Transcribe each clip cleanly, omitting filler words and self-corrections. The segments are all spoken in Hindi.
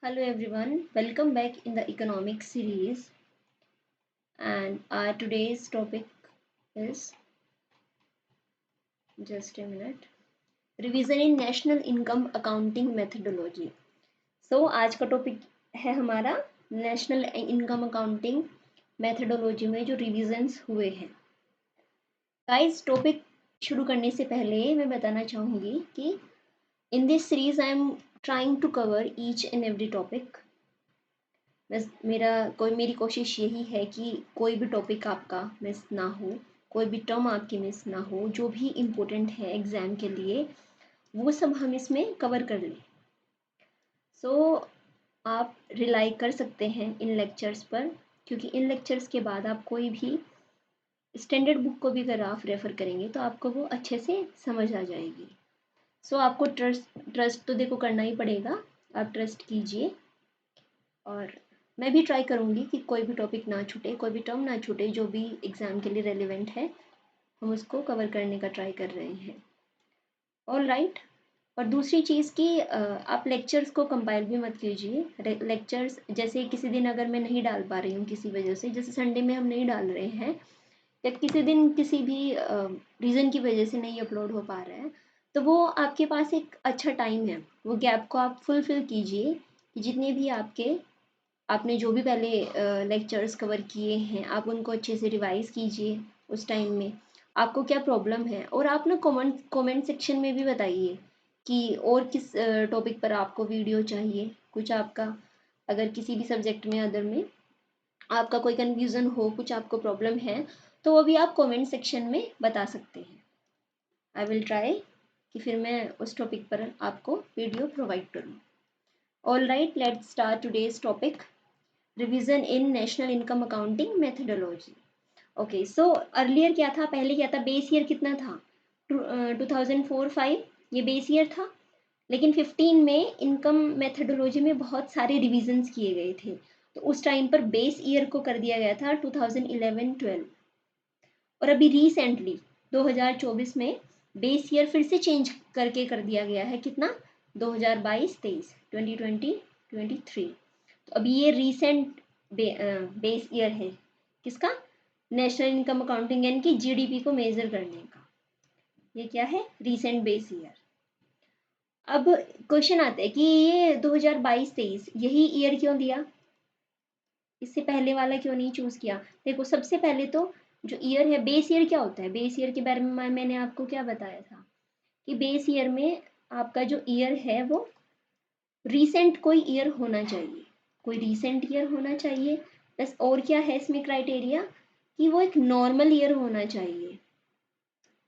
Hello everyone, welcome back in the economic series and our today's topic is just a minute revision in national income accounting methodology. So आज का टॉपिक है हमारा नेशनल इनकम अकाउंटिंग मेथडोलॉजी में जो रिविजन्स हुए हैं। गाइस टॉपिक शुरू करने से पहले मैं बताना चाहूँगी कि in this series I am trying to cover each and every topic. बस मेरी कोशिश यही है कि कोई भी टॉपिक आपका मिस ना हो, कोई भी टर्म आपकी मिस ना हो, जो भी इम्पोर्टेंट है एग्ज़ाम के लिए वो सब हम इसमें कवर कर लें। सो आप रिलाई कर सकते हैं इन लेक्चर्स पर, क्योंकि इन लेक्चर्स के बाद आप कोई भी स्टैंडर्ड बुक को भी अगर आप रेफ़र करेंगे तो आपको वो अच्छे से समझ आ जाएगी। सो आपको ट्रस्ट तो देखो करना ही पड़ेगा, आप ट्रस्ट कीजिए और मैं भी ट्राई करूँगी कि कोई भी टॉपिक ना छूटे, कोई भी टर्म ना छूटे, जो भी एग्ज़ाम के लिए रेलेवेंट है हम उसको कवर करने का ट्राई कर रहे हैं। All right. और दूसरी चीज़ कि आप लेक्चर्स को कंपाइल भी मत कीजिए। लेक्चर्स जैसे किसी दिन अगर मैं नहीं डाल पा रही हूँ किसी वजह से, जैसे संडे में हम नहीं डाल रहे हैं या किसी दिन किसी भी रीज़न की वजह से नहीं अपलोड हो पा रहा है, तो वो आपके पास एक अच्छा टाइम है, वो गैप को आप फुलफ़िल कीजिए कि जितने भी आपने जो भी पहले लेक्चर्स कवर किए हैं आप उनको अच्छे से रिवाइज़ कीजिए उस टाइम में। आपको क्या प्रॉब्लम है और आप ना कमेंट सेक्शन में भी बताइए कि और किस टॉपिक पर आपको वीडियो चाहिए। कुछ आपका अगर किसी भी सब्जेक्ट में अदर में आपका कोई कन्फ्यूज़न हो, कुछ आपको प्रॉब्लम है, तो वो भी आप कमेंट सेक्शन में बता सकते हैं। आई विल ट्राई कि फिर मैं उस टॉपिक पर आपको वीडियो प्रोवाइड करूँ। All right, let's start today's topic revision in national income accounting methodology. Okay, so earlier क्या था, पहले क्या था, बेस ईयर कितना था, 2004-5 ये बेस ईयर था। लेकिन 15 में इनकम मेथडोलॉजी में बहुत सारे रिविजन्स किए गए थे, तो उस टाइम पर बेस ईयर को कर दिया गया था 2011-12। और अभी रिसेंटली 2024 में बेस ईयर फिर से चेंज करके कर दिया गया है, कितना, 2022-23, 2020-23। तो अभी ये रीसेंट बेस ईयर है किसका, नेशनल इनकम अकाउंटिंग यानी कि जीडीपी को मेजर करने का। ये क्या है, रीसेंट बेस ईयर। अब क्वेश्चन आता है कि ये 2022-23 यही ईयर क्यों दिया, इससे पहले वाला क्यों नहीं चूज़ किया। देखो सबसे पहले तो जो ईयर है, बेस ईयर क्या होता है, बेस ईयर के बारे में मैंने आपको क्या बताया था कि बेस ईयर में आपका जो ईयर है वो रीसेंट कोई ईयर होना चाहिए, कोई रीसेंट ईयर होना चाहिए। बस और क्या है इसमें क्राइटेरिया कि वो एक नॉर्मल ईयर होना चाहिए,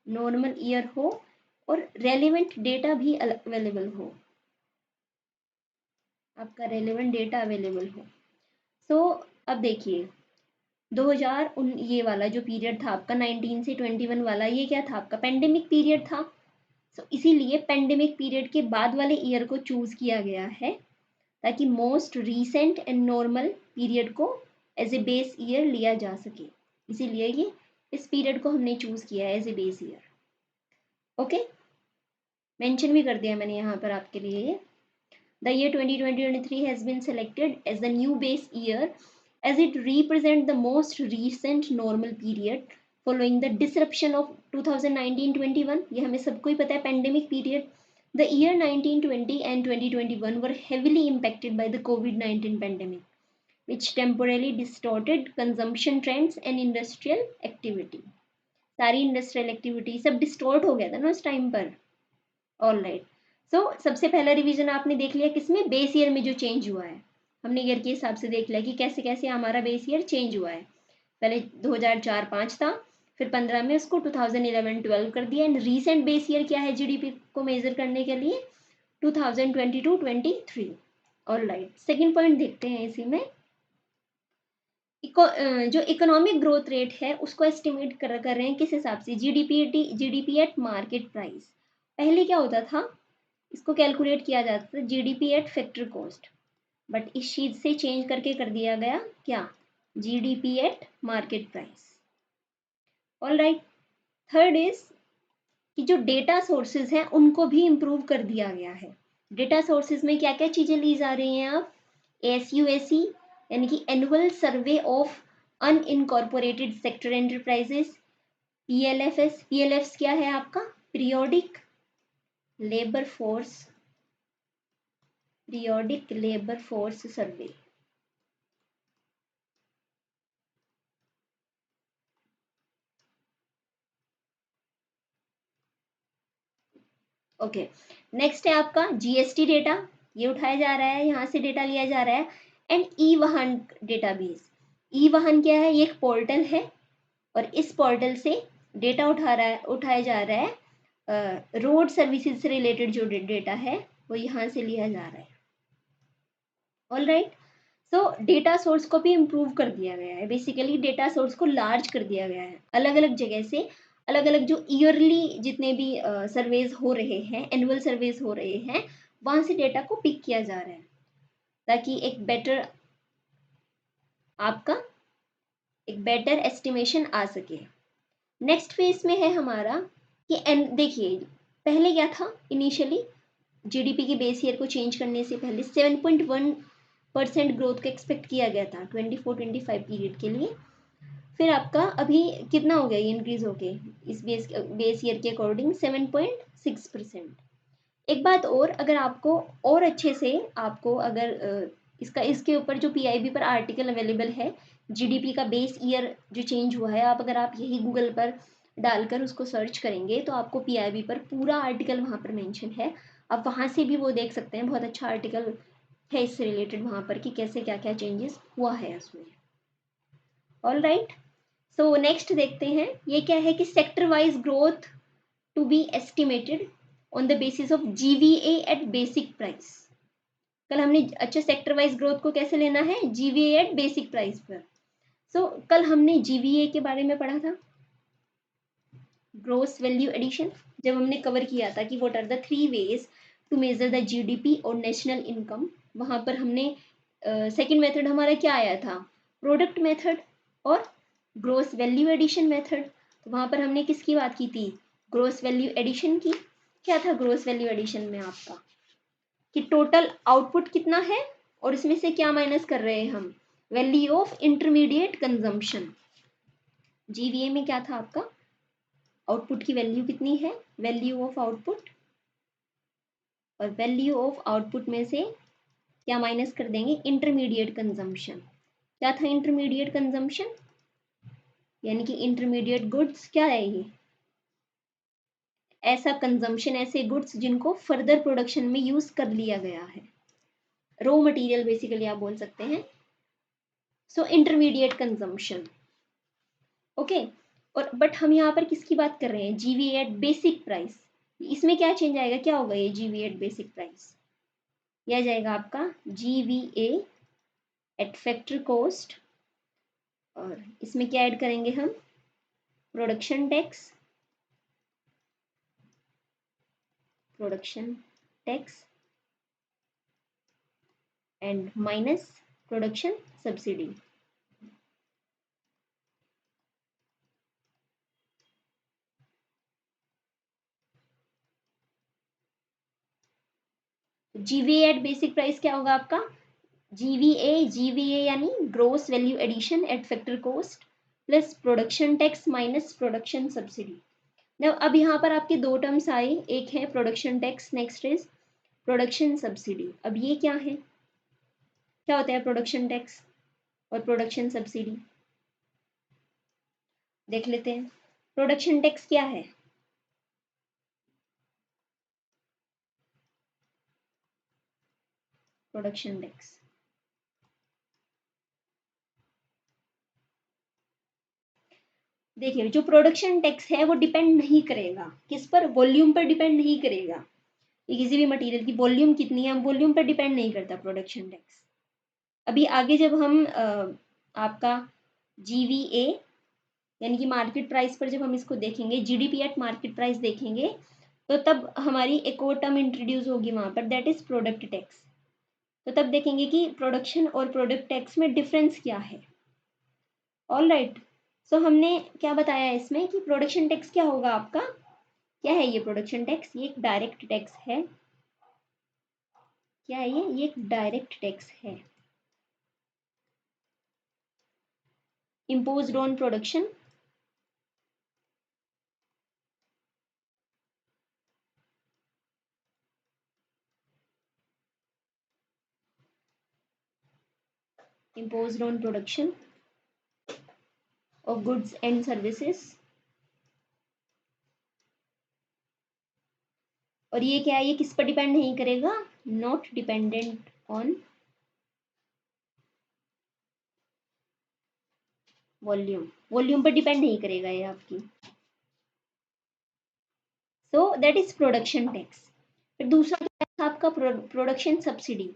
नॉर्मल ईयर हो और रेलिवेंट डेटा भी अवेलेबल हो, आपका रेलिवेंट डेटा अवेलेबल हो। सो अब देखिए 2000 ये वाला जो पीरियड था आपका 19 से 21 वाला, ये क्या था आपका पेंडेमिक पीरियड था। सो इसीलिए पेंडेमिक पीरियड के बाद वाले ईयर को चूज़ किया गया है ताकि most recent and normal period को एज ए बेस ईयर लिया जा सके। इसीलिए ये इस पीरियड को हमने चूज़ किया है as a base year. Okay, mention भी कर दिया मैंने यहाँ पर आपके लिए। The year 2023 has been selected as the new base year as it represent the most recent normal period following the disruption of 2019-21। ये हमें सबको ही पता है pandemic period। The year 1920 and 2021 were heavily impacted by the COVID-19 pandemic, which temporarily distorted consumption trends and industrial activity। सारी इंडस्ट्रियल एक्टिविटी सब डिस्टॉर्ट हो गया था ना उस टाइम पर। ऑल राइट, सो सबसे पहला रिवीजन आपने देख लिया किसमें, बेस ईयर में जो चेंज हुआ है। हमने ईयर के हिसाब से देख लिया कि कैसे कैसे हमारा बेस ईयर चेंज हुआ है। पहले 2004-5 था, फिर 15 में उसको 2011-12 कर दिया। एंड रीसेंट बेस ईयर क्या है जीडीपी को मेजर करने के लिए, 2022-23। ऑल राइट, सेकेंड पॉइंट देखते हैं इसी में। जो इकोनॉमिक ग्रोथ रेट है उसको एस्टिमेट कर रहे हैं किस हिसाब से, जीडीपी एट मार्केट प्राइस। पहले क्या होता था, इसको कैलकुलेट किया जाता था GDP at factor cost, but इस चीज से चेंज करके कर दिया गया क्या, GDP at market price. All right, third is कि जो डेटा सोर्सेज हैं उनको भी इम्प्रूव कर दिया गया है। डेटा सोर्सेज में क्या क्या चीज़ें ली जा रही हैं, आप ASUAC यानी कि annual survey of unincorporated sector enterprises, PLFs क्या है आपका, periodic labour force survey. Okay, next है आपका GST डेटा, ये उठाया जा रहा है, यहाँ से डेटा लिया जा रहा है। एंड ई वाहन डेटाबेस, ई वाहन क्या है, ये एक पोर्टल है और इस पोर्टल से डेटा उठाया जा रहा है। रोड सर्विसेज से रिलेटेड जो डेटा है वो यहाँ से लिया जा रहा है। ऑल राइट, सो डेटा सोर्स को भी इम्प्रूव कर दिया गया है, बेसिकली डेटा सोर्स को लार्ज कर दिया गया है। अलग अलग जगह से अलग अलग जो ईयरली जितने भी सर्वेज हो रहे हैं, एनुअल सर्वेज हो रहे हैं, वहां से डेटा को पिक किया जा रहा है ताकि आपका एक बेटर एस्टिमेशन आ सके। नेक्स्ट फेज में है हमारा कि देखिए पहले क्या था, इनिशियली जीडीपी के बेस ईयर को चेंज करने से पहले 7.1% ग्रोथ को एक्सपेक्ट किया गया था 24-25 पीरियड के लिए। फिर आपका अभी कितना हो गया, ये इंक्रीज हो गए इस बेस ईयर के अकॉर्डिंग 7.6%। एक बात और, अगर आपको और अच्छे से आपको अगर इसके ऊपर जो PIB पर आर्टिकल अवेलेबल है, जीडीपी का बेस ईयर जो चेंज हुआ है, अगर आप यही गूगल पर डालकर उसको सर्च करेंगे तो आपको PIB पर पूरा आर्टिकल वहाँ पर मेंशन है। आप वहाँ से भी वो देख सकते हैं, बहुत अच्छा आर्टिकल है इससे रिलेटेड वहाँ पर कि कैसे क्या क्या चेंजेस हुआ है उसमें। ऑल राइट, सो नेक्स्ट देखते हैं, ये क्या है कि sector wise growth to be estimated on the basis of GVA at basic price. कल हमने अच्छा सेक्टर वाइज ग्रोथ को कैसे लेना है, GVA एट बेसिक प्राइस पर। सो कल हमने GVA के बारे में पढ़ा था, ग्रोस वैल्यू एडिशन, जब हमने कवर किया था कि what are the 3 ways to measure the GDP और नेशनल इनकम। वहां पर हमने सेकंड मेथड हमारा क्या आया था, प्रोडक्ट मेथड और ग्रोस वैल्यू एडिशन मेथड। तो वहां पर हमने किसकी बात की थी, ग्रोस वैल्यू एडिशन की। क्या था ग्रोस वैल्यू एडिशन में आपका, कि टोटल आउटपुट कितना है और इसमें से क्या माइनस कर रहे हैं हम, value of intermediate consumption. GVA में क्या था आपका, आउटपुट की वैल्यू कितनी है, वैल्यू ऑफ आउटपुट, और वैल्यू ऑफ आउटपुट में से क्या माइनस कर देंगे, इंटरमीडिएट कंजम्पशन। क्या था इंटरमीडिएट कंजम्पशन, यानी कि इंटरमीडिएट गुड्स क्या है, ये ऐसा कंजम्पशन, ऐसे गुड्स जिनको फर्दर प्रोडक्शन में यूज कर लिया गया है, रॉ मटेरियल बेसिकली आप बोल सकते हैं। सो इंटरमीडिएट कंजम्पशन, ओके। और बट हम यहाँ पर किसकी बात कर रहे हैं, GVA एट बेसिक प्राइस। इसमें क्या चेंज आएगा, क्या होगा ये GVA एट बेसिक प्राइस, यह जाएगा आपका GVA एट फैक्टर कॉस्ट, और इसमें क्या ऐड करेंगे हम, production tax, and minus production subsidy. GVA at basic price क्या होगा आपका, GVA यानी gross value addition at factor cost plus production tax minus production subsidy. अब यहाँ पर आपके दो टर्म्स आए, एक है production tax, next is production subsidy. अब ये क्या है, क्या होता है प्रोडक्शन टैक्स और प्रोडक्शन सब्सिडी, देख लेते हैं। प्रोडक्शन टैक्स क्या है, प्रोडक्शन टैक्स देखिए, जो प्रोडक्शन टैक्स है वो डिपेंड नहीं करेगा किस पर, वॉल्यूम पर डिपेंड नहीं करेगा, ये किसी भी मटेरियल की वॉल्यूम कितनी है, वॉल्यूम पर डिपेंड नहीं करता प्रोडक्शन टैक्स। अभी आगे जब हम आपका GVA यानी कि मार्केट प्राइस पर जब हम इसको देखेंगे, GDP एट मार्केट प्राइस देखेंगे, तो तब हमारी एक और टर्म इंट्रोड्यूस होगी वहाँ पर, दैट इज प्रोडक्ट टैक्स। तो तब देखेंगे कि प्रोडक्शन और प्रोडक्ट टैक्स में डिफरेंस क्या है। ऑल राइट, सो हमने क्या बताया इसमें कि प्रोडक्शन टैक्स क्या होगा आपका, क्या है ये प्रोडक्शन टैक्स, ये एक डायरेक्ट टैक्स है। क्या है ये एक डायरेक्ट टैक्स है। imposed on production, imposed on production of goods and services। और ये क्या है, ये किस पर डिपेंड नहीं करेगा, not dependent on volume, volume पर डिपेंड नहीं करेगा ये आपकी। सो दैट इज प्रोडक्शन टैक्स। फिर दूसरा टैक्स आपका प्रोडक्शन सब्सिडी।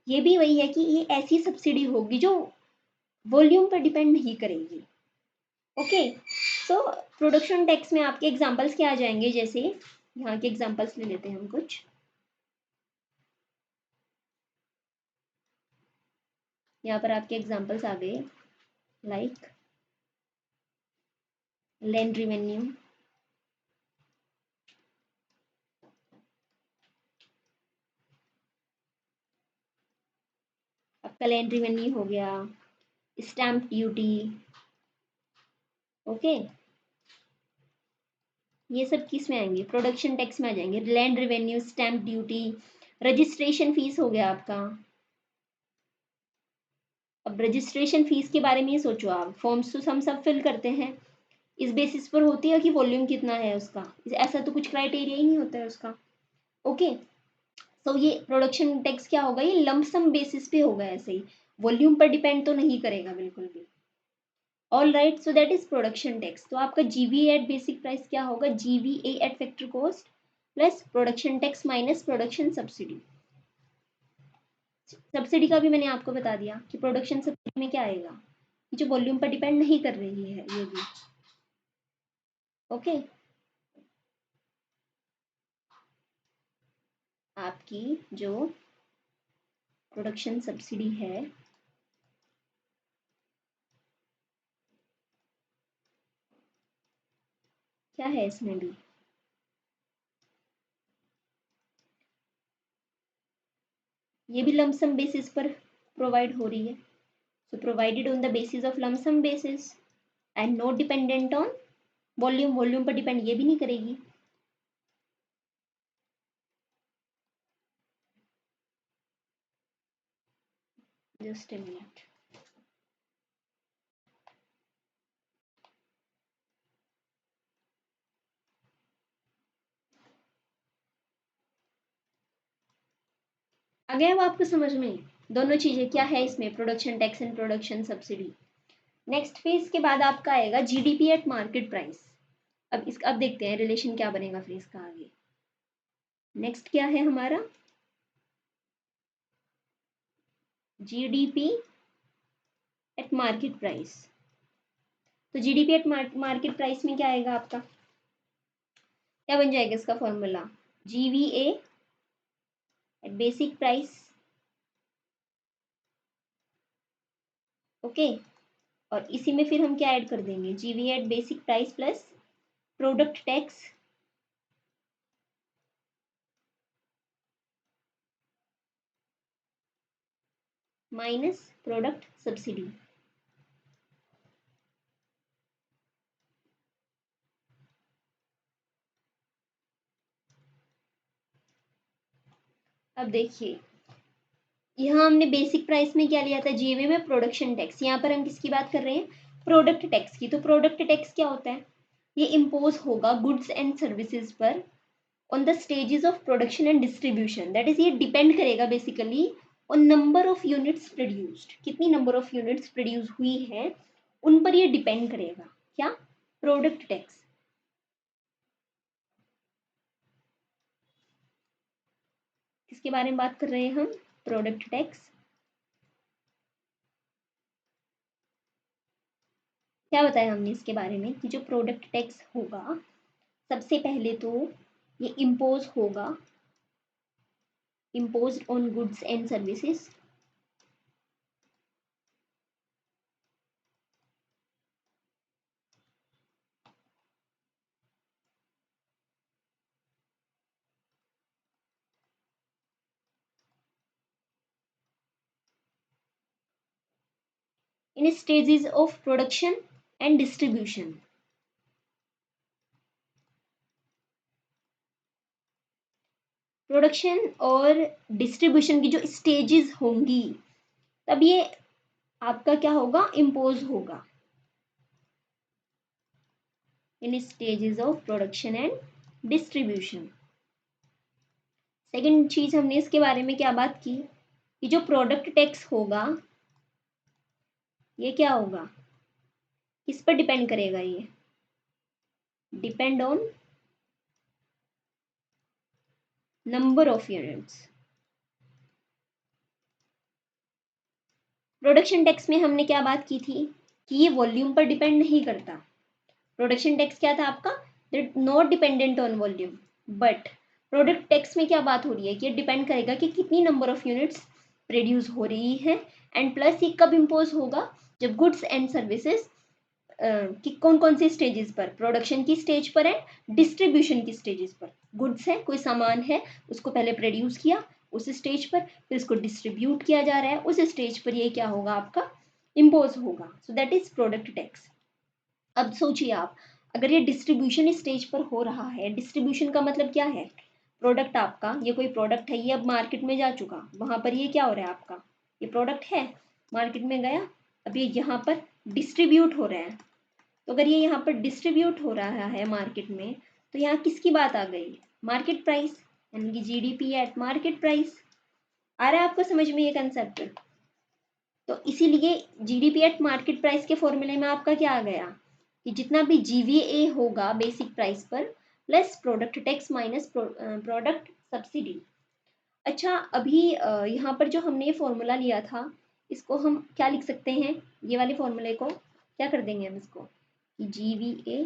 ये भी वही है कि ये ऐसी सब्सिडी होगी जो वॉल्यूम पर डिपेंड नहीं करेगी। ओके, सो प्रोडक्शन टैक्स में आपके एग्जांपल्स क्या आ जाएंगे, जैसे यहाँ के एग्जांपल्स ले लेते हैं हम कुछ। यहाँ पर आपके एग्जांपल्स आ गए, लाइक लैंड रिवेन्यू, आपका लैंड रिवेन्यू हो गया, स्टैम्प ड्यूटी, ओके, ये सब किस में आएंगे, प्रोडक्शन टैक्स में आ जाएंगे। Land revenue, stamp duty, registration fees हो गया आपका। अब रजिस्ट्रेशन फीस के बारे में ही सोचो आप, फॉर्म्स तो हम सब फिल करते हैं, इस बेसिस पर होती है कि वॉल्यूम कितना है उसका, ऐसा तो कुछ क्राइटेरिया ही नहीं होता है उसका। ओके, तो ये प्रोडक्शन टैक्स क्या होगा, ये लमसम बेसिस पे होगा, ऐसे ही वॉल्यूम पर डिपेंड तो नहीं करेगा बिल्कुल भी। All right, so that is production tax. तो आपका जीवी एट बेसिक प्राइस क्या होगा, GVA eight factor cost plus production tax minus production subsidy. Subsidy का भी मैंने आपको बता दिया कि प्रोडक्शन सब्सिडी में क्या आएगा, जो वॉल्यूम पर डिपेंड नहीं कर रही है ये भी। ओके, आपकी जो प्रोडक्शन सब्सिडी है, क्या है इसमें भी, ये भी लमसम बेसिस पर प्रोवाइड हो रही है। So provided on the basis of lump sum basis and not dependent on volume, volume पर डिपेंड ये भी नहीं करेगी। जस्ट ए मिनट, आ गया वो आपको समझ में, दोनों चीजें क्या है इसमें, production tax and production subsidy. Next phase के बाद आपका आएगा जीडीपी एट मार्केट प्राइस। अब देखते हैं रिलेशन क्या बनेगा फिर इसका आगे। नेक्स्ट क्या है हमारा, जीडीपी एट मार्केट प्राइस। तो जीडीपी एट मार्केट प्राइस में क्या आएगा आपका, क्या बन जाएगा इसका formula, GVA at basic price, okay, और इसी में फिर हम क्या ऐड कर देंगे, GVA at basic price plus product tax minus product subsidy. अब देखिए, यहाँ हमने बेसिक प्राइस में क्या लिया था, जीवी में प्रोडक्शन टैक्स, यहाँ पर हम किसकी बात कर रहे हैं, प्रोडक्ट टैक्स की। तो प्रोडक्ट टैक्स क्या होता है, ये इम्पोज होगा गुड्स एंड सर्विसेज पर on the stages of production and distribution. That is, ये डिपेंड करेगा basically on number of units produced, कितनी नंबर ऑफ यूनिट्स प्रोड्यूस हुई है उन पर ये डिपेंड करेगा। क्या, प्रोडक्ट टैक्स। किसके बारे में बात कर रहे हैं हम, प्रोडक्ट टैक्स। क्या बताया हमने इसके बारे में कि जो प्रोडक्ट टैक्स होगा, सबसे पहले तो ये इम्पोज होगा, imposed on goods and services, in stages of production and distribution. Production और डिस्ट्रीब्यूशन की जो स्टेजेस होंगी तब ये आपका क्या होगा, इम्पोज होगा। In stages of production and distribution. Second चीज हमने इसके बारे में क्या बात की कि जो प्रोडक्ट टैक्स होगा ये क्या होगा, किस पर डिपेंड करेगा, ये depend on number of units. Production tax में हमने क्या बात की थी कि ये वॉल्यूम पर डिपेंड नहीं करता। प्रोडक्शन टैक्स क्या था आपका, that not dependent on volume. But product tax में क्या बात हो रही है कि ये डिपेंड करेगा कि कितनी नंबर ऑफ यूनिट्स प्रोड्यूस हो रही है, एंड प्लस ये कब इम्पोज होगा, जब गुड्स एंड सर्विसेज कि कौन कौन से स्टेजेस पर, प्रोडक्शन की स्टेज पर एंड डिस्ट्रीब्यूशन की स्टेजेस पर। गुड्स है, कोई सामान है, उसको पहले प्रोड्यूस किया उस स्टेज पर, फिर इसको डिस्ट्रीब्यूट किया जा रहा है, उस स्टेज पर ये क्या होगा आपका, इम्पोज होगा। सो दैट इज प्रोडक्ट टैक्स। अब सोचिए आप, अगर ये डिस्ट्रीब्यूशन स्टेज पर हो रहा है, डिस्ट्रीब्यूशन का मतलब क्या है, प्रोडक्ट आपका, ये कोई प्रोडक्ट है, ये अब मार्केट में जा चुका, वहां पर ये क्या हो रहा है आपका, ये प्रोडक्ट है, मार्केट में गया, अब ये यहाँ पर डिस्ट्रीब्यूट हो रहा है। तो अगर ये यहाँ पर डिस्ट्रीब्यूट हो रहा है मार्केट में, तो यहाँ किसकी बात आ गई, मार्केट प्राइस, यानी कि जीडीपी एट मार्केट प्राइस। आ रहा है आपको समझ में ये कंसेप्ट। तो इसीलिए जीडीपी एट मार्केट प्राइस के फॉर्मूले में आपका क्या आ गया कि जितना भी जीवीए होगा बेसिक प्राइस पर plus product tax minus product subsidy. अच्छा, अभी यहाँ पर जो हमने ये फॉर्मूला लिया था इसको हम क्या लिख सकते हैं, ये वाले फॉर्मूले को क्या कर देंगे हम इसको कि जीवीए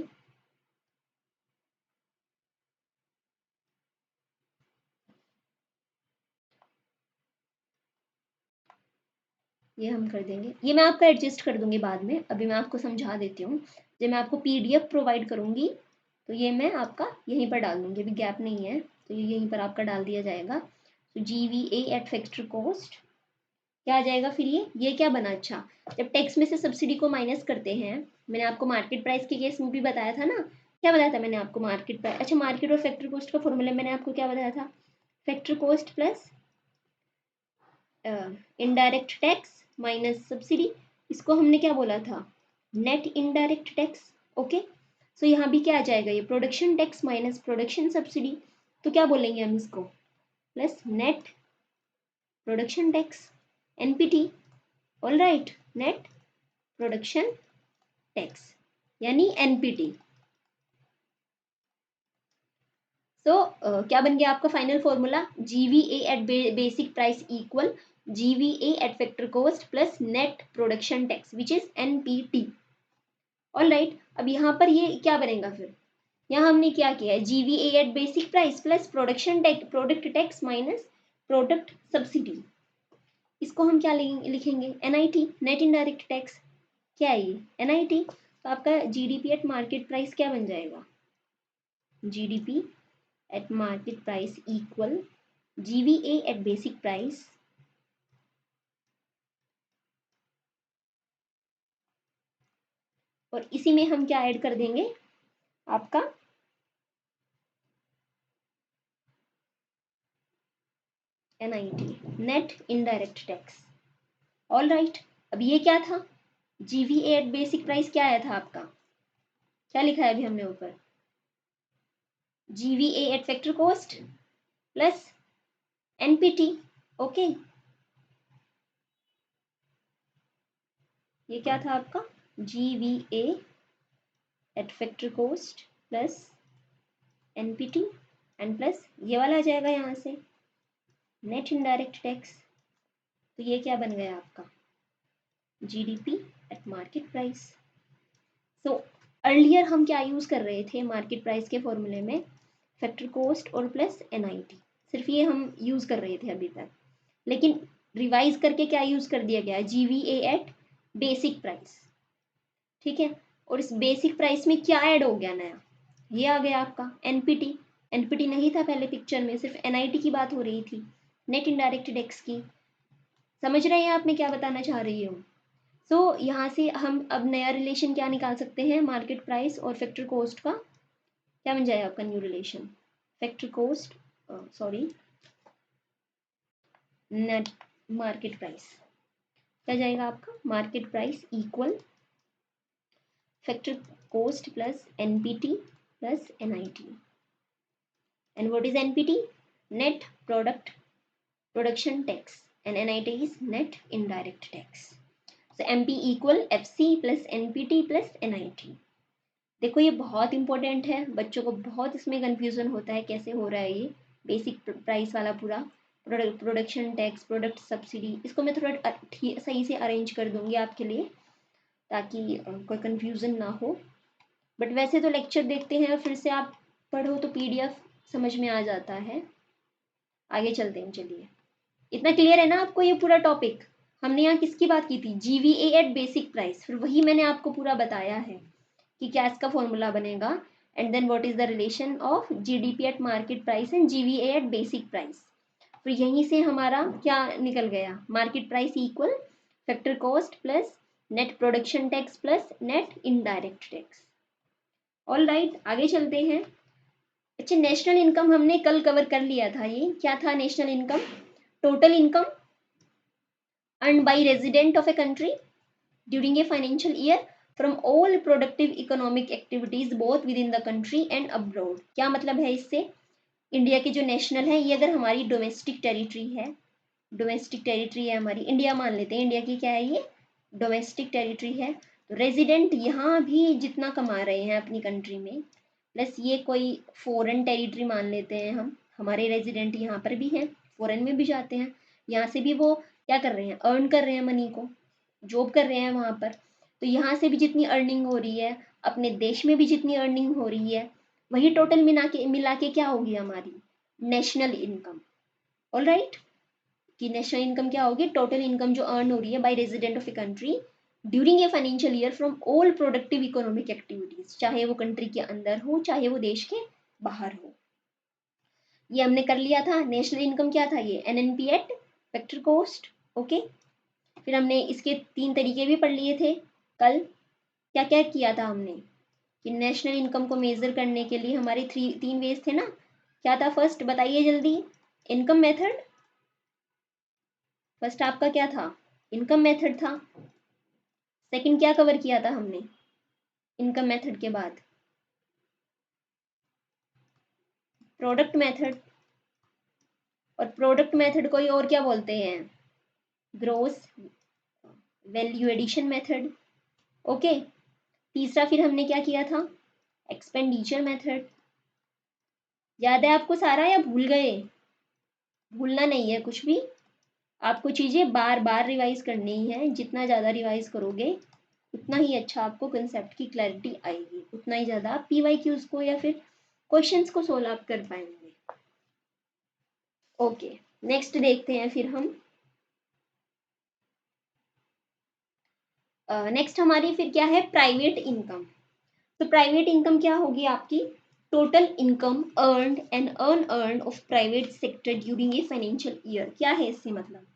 ये हम कर देंगे, ये मैं आपका एडजस्ट कर दूंगी बाद में, अभी मैं आपको समझा देती हूँ। जब मैं आपको पीडीएफ प्रोवाइड करूंगी तो ये मैं आपका यहीं पर डाल दूंगी, अभी गैप नहीं है तो ये यहीं पर आपका डाल दिया जाएगा। तो जीवीए एट फैक्टर कॉस्ट क्या आ जाएगा फिर, ये क्या बना, अच्छा जब टैक्स में से सब्सिडी को माइनस करते हैं, मैंने आपको मार्केट प्राइस के केस में भी बताया था ना, क्या बताया था मैंने आपको, मार्केट प्राइस, अच्छा मार्केट और फैक्टर कॉस्ट का फॉर्मूला मैंने आपको क्या बताया था, factor cost plus indirect tax minus subsidy. इसको हमने क्या बोला था, नेट इनडायरेक्ट टैक्स। ओके, सो यहाँ भी क्या आ जाएगा, ये production tax minus production subsidy. तो क्या बोलेंगे हम इसको, plus net production tax, NPT. All right, net production tax यानी एनपीटी। सो क्या बन गया आपका final formula, GVA at basic price equal GVA eight factor cost plus net production tax which is NPT. All right, अब यहाँ पर ये क्या बनेगा फिर, यहाँ हमने क्या किया है, GVA at basic price plus production tax, product tax minus product subsidy. इसको हम क्या लिखेंगे, एनआईटी, नेट इनडायरेक्ट टैक्स। क्या है ये, एनआईटी। तो आपका जीडीपी एट मार्केट प्राइस क्या बन जाएगा, GDP at market price equal GVA at basic price और इसी में हम क्या ऐड कर देंगे आपका NIT, net indirect tax. All right, अब ये क्या था, जीवीए एट बेसिक प्राइस क्या आया था आपका, क्या लिखा है अभी हमने ऊपर, GVA eight factor cost plus NPT. Okay, ये क्या था आपका, GVA eight factor cost plus NPT and plus ये वाला आ जाएगा यहाँ से नेट इनडायरेक्ट टैक्स। तो ये क्या बन गया आपका, GDP at market price. So earlier हम क्या यूज़ कर रहे थे मार्केट प्राइस के फॉर्मूले में, फैक्टर कॉस्ट और प्लस एनआईटी, सिर्फ ये हम यूज़ कर रहे थे अभी तक, लेकिन रिवाइज करके क्या यूज़ कर दिया गया, जीवीए एट बेसिक प्राइस। ठीक है, और इस बेसिक प्राइस में क्या ऐड हो गया नया, ये आ गया आपका एनपीटी। एनपीटी नहीं था पहले पिक्चर में, सिर्फ एनआईटी की बात हो रही थी, नेट इनडायरेक्ट टैक्स की। समझ रहे हैं आप मैं क्या बताना चाह रही हूँ। सो यहाँ से हम अब नया रिलेशन क्या निकाल सकते हैं, मार्केट प्राइस और फैक्टर कॉस्ट का क्या बन जाएगा आपका new relation, factor cost sorry net market price, क्या जाएगा आपका market price equal factor cost plus NPT plus NIT. And what is NPT, net product production tax, and NIT is net indirect tax. So MP equal FC plus NPT plus NIT. देखो ये बहुत इंपॉर्टेंट है, बच्चों को बहुत इसमें कंफ्यूजन होता है कैसे हो रहा है ये बेसिक प्राइस वाला पूरा प्रोडक्शन टैक्स प्रोडक्ट सब्सिडी, इसको मैं थोड़ा सही से अरेंज कर दूंगी आपके लिए ताकि कोई कंफ्यूजन ना हो। बट वैसे तो लेक्चर देखते हैं और फिर से आप पढ़ो तो पीडीएफ समझ में आ जाता है। आगे चलते हैं, चलिए इतना क्लियर है ना आपको ये पूरा टॉपिक। हमने यहाँ किसकी बात की थी, जीवीए एट बेसिक प्राइस, फिर वही मैंने आपको पूरा बताया है कि क्या इसका फॉर्मूला बनेगा, and then what is the relation of GDP at market price and GVA at basic price. फिर यहीं से हमारा क्या निकल गया, market price equal factor cost plus net production tax plus net indirect tax. All right, आगे चलते हैं। अच्छा, नेशनल इनकम हमने कल कवर कर लिया था, ये क्या था national income, total income earned by resident of a country during a financial year from all productive economic activities both within the country and abroad। क्या मतलब है इससे, इंडिया की जो नेशनल है ये अगर हमारी डोमेस्टिक टेरिटरी है, डोमेस्टिक टेरिटरी है हमारी, इंडिया मान लेते हैं, इंडिया की क्या है ये डोमेस्टिक टेरिटरी है, तो रेजिडेंट यहाँ भी जितना कमा रहे हैं अपनी कंट्री में, प्लस ये कोई फॉरेन टेरिटरी मान लेते हैं हम, हमारे रेजिडेंट यहाँ पर भी हैं, फॉरेन में भी जाते हैं, यहाँ से भी वो क्या कर रहे हैं, अर्न कर रहे हैं मनी को, जॉब कर रहे हैं वहाँ पर, तो यहाँ से भी जितनी अर्निंग हो रही है, अपने देश में भी जितनी अर्निंग हो रही है, वही टोटल मिला के क्या होगी हमारी नेशनल इनकम। ऑल राइट, कि नेशनल इनकम क्या होगी, टोटल इनकम जो अर्न हो रही है by resident of a country during a financial year from all productive economic activities, चाहे वो कंट्री के अंदर हो चाहे वो देश के बाहर हो। ये हमने कर लिया था, नेशनल इनकम क्या था ये NNP eight factor cost. Okay, फिर हमने इसके 3 तरीके भी पढ़ लिए थे कल। क्या क्या किया था हमने कि नेशनल इनकम को मेजर करने के लिए हमारे 3 वेज थे ना, क्या था, फर्स्ट बताइए जल्दी, इनकम मेथड, फर्स्ट आपका क्या था, इनकम मेथड था। सेकंड क्या कवर किया था हमने इनकम मेथड के बाद, प्रोडक्ट मेथड, और प्रोडक्ट मेथड को ही और क्या बोलते हैं, gross value addition method. Okay, तीसरा फिर हमने क्या किया था, एक्सपेंडिचर मेथड। याद है आपको सारा या भूल गए, भूलना नहीं है कुछ भी, आपको चीज़ें बार बार रिवाइज करनी है, जितना ज़्यादा रिवाइज करोगे उतना ही अच्छा आपको कंसेप्ट की क्लैरिटी आएगी, उतना ही ज़्यादा आप पीवाईक्यूज को या फिर क्वेश्चंस को सोल्व आप कर पाएंगे। ओके, नेक्स्ट देखते हैं फिर हम, नेक्स्ट हमारी फिर क्या है, प्राइवेट इनकम। तो प्राइवेट इनकम क्या होगी आपकी, total income earned and unearned of private sector during a financial year. क्या है इससे मतलब,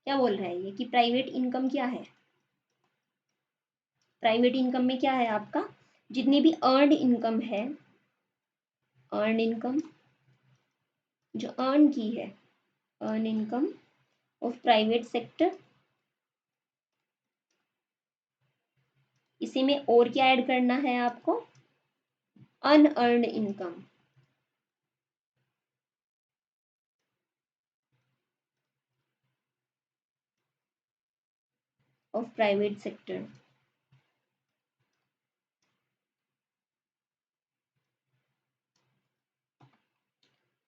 क्या बोल रहा है ये कि प्राइवेट इनकम क्या है, प्राइवेट इनकम में क्या है आपका, जितनी भी अर्नड इनकम है, अर्न इनकम जो अर्न की है, earn income of private sector, इसी में और क्या ऐड करना है आपको, unearned income of private sector.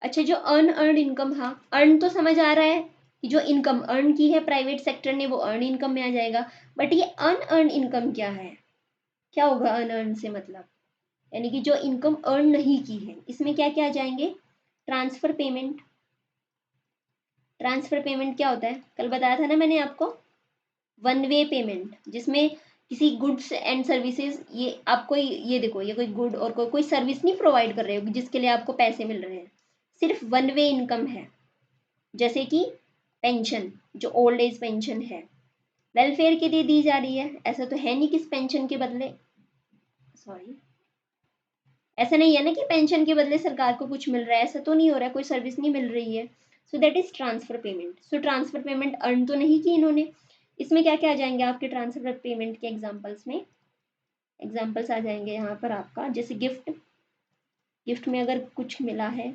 अच्छा, जो अनअर्नड इनकम, हाँ अर्न तो समझ आ रहा है कि जो इनकम अर्न की है प्राइवेट सेक्टर ने वो अर्न इनकम में आ जाएगा, बट ये अनअर्न इनकम क्या है, क्या होगा अनअर्न से मतलब, यानी कि जो इनकम अर्न नहीं की है, इसमें क्या क्या आ जाएंगे, ट्रांसफर पेमेंट। ट्रांसफर पेमेंट क्या होता है, कल बताया था ना मैंने आपको, वन वे पेमेंट, जिसमें किसी गुड्स एंड सर्विसेज, ये आपको ये देखो, ये कोई गुड और कोई सर्विस नहीं प्रोवाइड कर रहे हो जिसके लिए आपको पैसे मिल रहे हैं, सिर्फ वन वे इनकम है, जैसे कि पेंशन, जो ओल्ड एज पेंशन है, वेलफेयर के लिए दी जा रही है, ऐसा तो है नहीं कि पेंशन के बदले, सॉरी, ऐसा नहीं है ना कि पेंशन के बदले सरकार को कुछ मिल रहा है, ऐसा तो नहीं हो रहा है, कोई सर्विस नहीं मिल रही है। सो that is transfer payment. So transfer payment earn तो नहीं की इन्होंने। इसमें क्या क्या आ जाएंगे आपके ट्रांसफर पेमेंट के एग्जाम्पल्स में? एग्जाम्पल्स आ जाएंगे यहाँ पर आपका, जैसे गिफ्ट, गिफ्ट में अगर कुछ मिला है,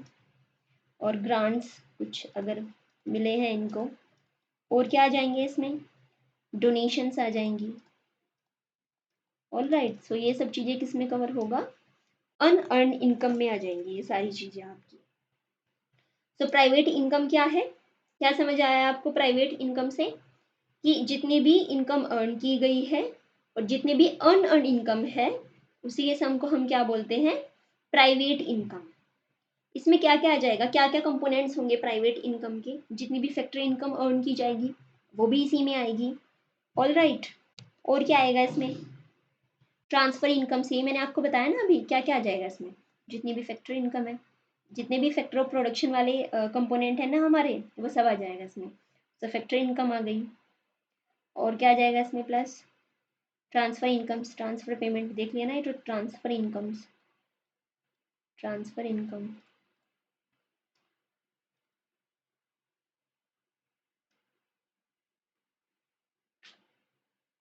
और ग्रांट्स कुछ अगर मिले हैं इनको, और क्या आ जाएंगे इसमें? डोनेशंस आ जाएंगी। ऑल राइट, सो ये सब चीज़ें किस में कवर होगा? अनअर्न इनकम में आ जाएंगी ये सारी चीज़ें आपकी। सो प्राइवेट इनकम क्या है? क्या समझ आया आपको प्राइवेट इनकम से? कि जितनी भी इनकम अर्न की गई है और जितनी भी अनअर्न इनकम है, उसी के सम को हम क्या बोलते हैं? Private income. इसमें क्या क्या आ जाएगा, क्या क्या कंपोनेंट्स होंगे प्राइवेट इनकम के? जितनी भी फैक्ट्री इनकम अर्न की जाएगी वो भी इसी में आएगी। ऑल राइट, और क्या आएगा इसमें? ट्रांसफर इनकम से मैंने आपको बताया ना अभी, क्या क्या आ जाएगा इसमें? जितनी भी फैक्ट्री इनकम है, जितने भी फैक्टर ऑफ प्रोडक्शन वाले कंपोनेंट है ना हमारे, वो सब आ जाएगा इसमें। तो फैक्ट्री इनकम आ गई, और क्या आ जाएगा इसमें plus? Transfer incomes, transfer payment देख लिया ना, ये तो ट्रांसफर इनकम्स, ट्रांसफर इनकम।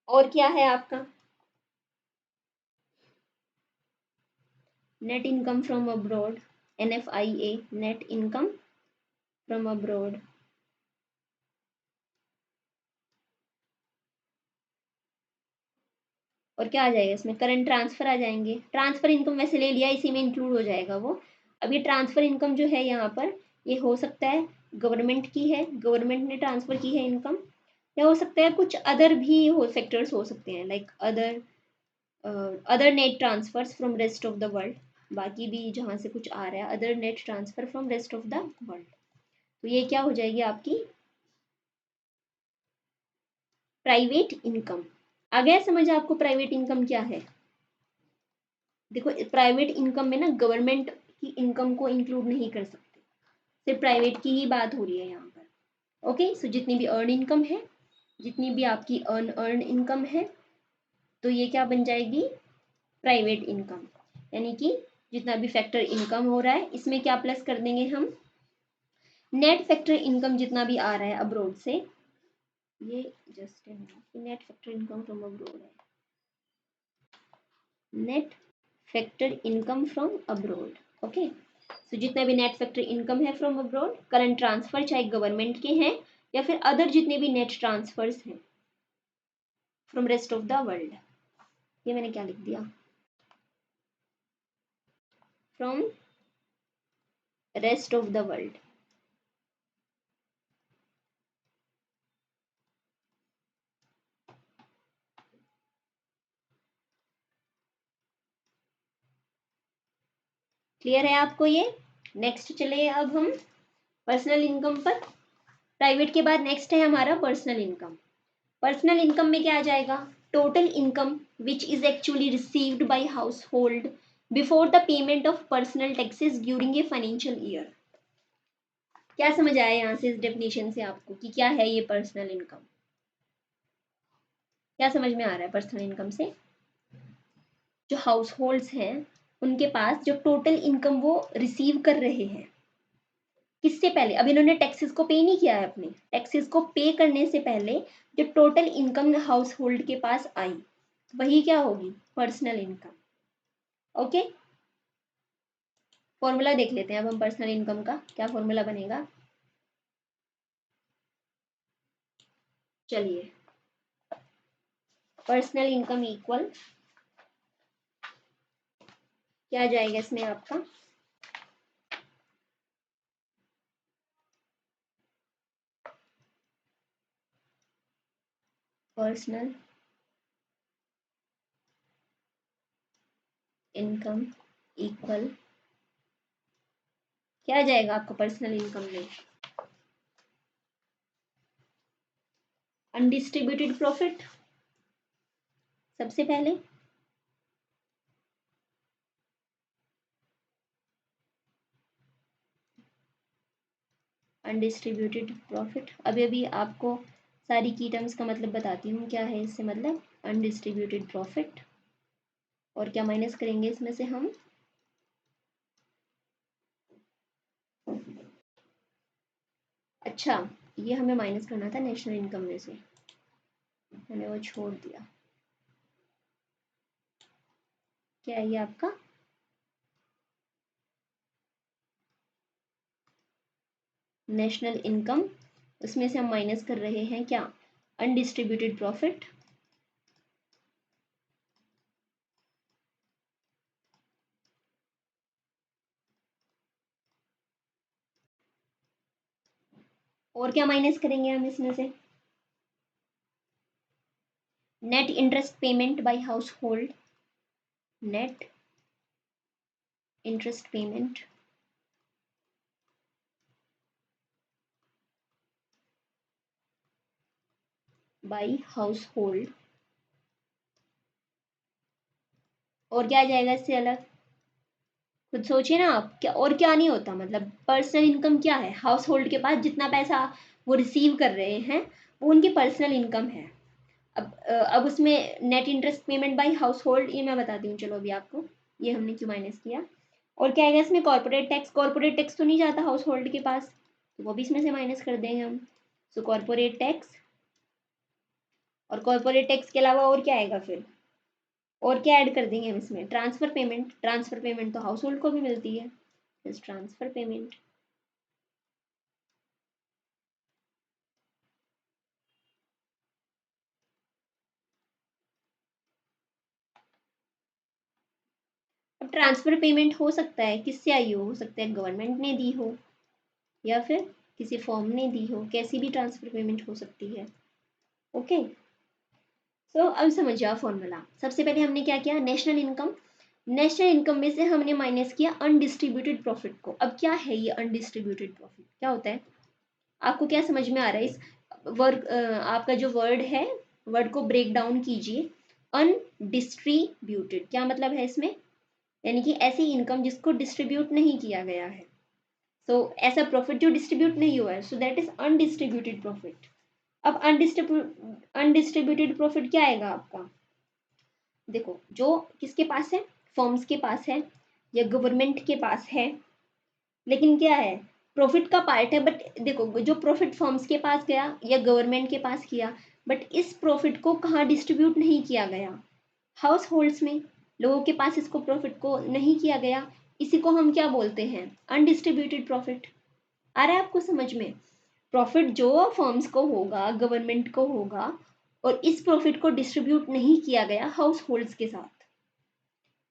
और क्या है आपका? Net income from abroad, NFIA, net income from abroad. और क्या आ जाएगा इसमें? करंट ट्रांसफर आ जाएंगे। ट्रांसफर इनकम वैसे ले लिया, इसी में इंक्लूड हो जाएगा वो। अब ये ट्रांसफर इनकम जो है यहाँ पर, ये हो सकता है गवर्नमेंट की है, गवर्नमेंट ने ट्रांसफर की है इनकम, या हो सकता है कुछ अदर भी हो, सेक्टर्स हो सकते हैं, like other net transfers from rest of the world. बाकी भी जहाँ से कुछ आ रहा है, other net transfer from rest of the world. तो ये क्या हो जाएगी आपकी? Private income. आ गया समझ आपको प्राइवेट इनकम क्या है? देखो, प्राइवेट इनकम में ना गवर्नमेंट की इनकम को इंक्लूड नहीं कर सकते, सिर्फ प्राइवेट की ही बात हो रही है यहाँ पर। ओके, सो जितनी भी अर्न इनकम है, जितनी भी आपकी अनअर्न इनकम है, तो ये क्या बन जाएगी? Private income. यानी कि जितना भी फैक्टर इनकम हो रहा है, इसमें क्या प्लस कर देंगे हम? नेट फैक्टर इनकम जितना भी आ रहा है अब्रोड से, ये just net factor income from abroad है, net factor income from abroad. Okay, so जितना भी नेट फैक्टर इनकम है फ्रॉम अब्रोड, करंट ट्रांसफर चाहे गवर्नमेंट के हैं या फिर अदर जितने भी नेट ट्रांसफर्स हैं from rest of the world. ये मैंने क्या लिख दिया? From rest of the world. Clear है आपको ये? नेक्स्ट चले अब हम पर्सनल इनकम पर। प्राइवेट के बाद नेक्स्ट है हमारा पर्सनल इनकम। पर्सनल इनकम में क्या आ जाएगा? Total income which is actually received by house hold before the payment of personal taxes during a financial year. क्या समझ आया यहाँ से इस डेफिनेशन से आपको कि क्या है ये पर्सनल इनकम? क्या समझ में आ रहा है पर्सनल इनकम से? जो हाउस होल्ड्स हैं उनके पास जो टोटल इनकम वो रिसीव कर रहे हैं, किससे पहले? अब इन्होंने टैक्सेस को पे नहीं किया है, अपने टैक्सेस को पे करने से पहले जो टोटल इनकम हाउस होल्ड के पास आई, वही क्या होगी? Personal income. ओके, फॉर्मूला देख लेते हैं अब हम पर्सनल इनकम का, क्या फॉर्मूला बनेगा? चलिए, पर्सनल इनकम इक्वल क्या जाएगा इसमें आपका? पर्सनल इनकम इक्वल क्या आ जाएगा आपका पर्सनल इनकम में? अनडिस्ट्रीब्यूटेड प्रॉफिट सबसे पहले, अनडिस्ट्रीब्यूटेड प्रॉफिट। अभी अभी आपको सारी की टर्म्स का मतलब बताती हूँ क्या है इससे मतलब अनडिस्ट्रीब्यूटेड प्रॉफिट। और क्या माइनस करेंगे इसमें से हम, अच्छा ये हमें माइनस करना था नेशनल इनकम में से, मैंने वो छोड़ दिया। क्या है ये आपका नेशनल इनकम, उसमें से हम माइनस कर रहे हैं क्या अनडिस्ट्रीब्यूटेड प्रॉफिट। और क्या माइनस करेंगे हम इसमें से, net interest payment by house hold, net interest payment by house hold. और क्या आ जाएगा इससे अलग, खुद सोचिए ना आप, क्या और क्या नहीं होता, मतलब पर्सनल इनकम क्या है, हाउस होल्ड के पास जितना पैसा वो रिसीव कर रहे हैं वो उनकी पर्सनल इनकम है। अब उसमें net interest payment by house hold, ये मैं बताती हूँ चलो अभी आपको, ये हमने क्यों माइनस किया। और क्या आएगा इसमें, कॉर्पोरेट टैक्स, कॉर्पोरेट टैक्स तो नहीं जाता हाउस होल्ड के पास, तो वो भी इसमें से माइनस कर देंगे हम। सो कॉर्पोरेट टैक्स, और कॉर्पोरेट टैक्स के अलावा और क्या आएगा फिर, और क्या ऐड कर देंगे हम इसमें, ट्रांसफर पेमेंट, ट्रांसफर पेमेंट तो हाउस होल्ड को भी मिलती है, ट्रांसफर पेमेंट। अब ट्रांसफर पेमेंट हो सकता है किससे आई हो सकता है गवर्नमेंट ने दी हो या फिर किसी फॉर्म ने दी हो, कैसी भी ट्रांसफर पेमेंट हो सकती है। ओके, सो अब समझिए फॉर्मूला। सबसे पहले हमने क्या किया, नेशनल इनकम, नेशनल इनकम में से हमने माइनस किया अनडिस्ट्रीब्यूटेड प्रॉफिट को। अब क्या है ये अनडिस्ट्रीब्यूटेड प्रॉफिट, क्या होता है, आपको क्या समझ में आ रहा है इस वर्ड, आपका जो वर्ड है, वर्ड को ब्रेक डाउन कीजिए। अनडिस्ट्रीब्यूटेड क्या मतलब है इसमें, यानी कि ऐसी इनकम जिसको डिस्ट्रीब्यूट नहीं किया गया है। सो ऐसा प्रॉफिट जो डिस्ट्रीब्यूट नहीं हुआ है, सो दैट इज अनडिस्ट्रीब्यूटेड प्रॉफिट। अब अनडिस्ट्रीब्यूटेड प्रॉफिट क्या आएगा आपका, देखो जो किसके पास है, फर्म्स के पास है या गवर्नमेंट के पास है, लेकिन क्या है प्रॉफिट का पार्ट है, बट देखो जो प्रॉफिट फर्म्स के पास गया या गवर्नमेंट के पास किया, बट इस प्रॉफिट को कहाँ डिस्ट्रीब्यूट नहीं किया गया, हाउस होल्ड्स में, लोगों के पास इसको प्रॉफिट को नहीं किया गया, इसी को हम क्या बोलते हैं अनडिस्ट्रीब्यूटेड प्रॉफिट। आ रहा है आपको समझ में, प्रॉफिट जो फर्म्स को होगा, गवर्नमेंट को होगा, और इस प्रॉफिट को डिस्ट्रीब्यूट नहीं किया गया हाउस होल्ड्स के साथ,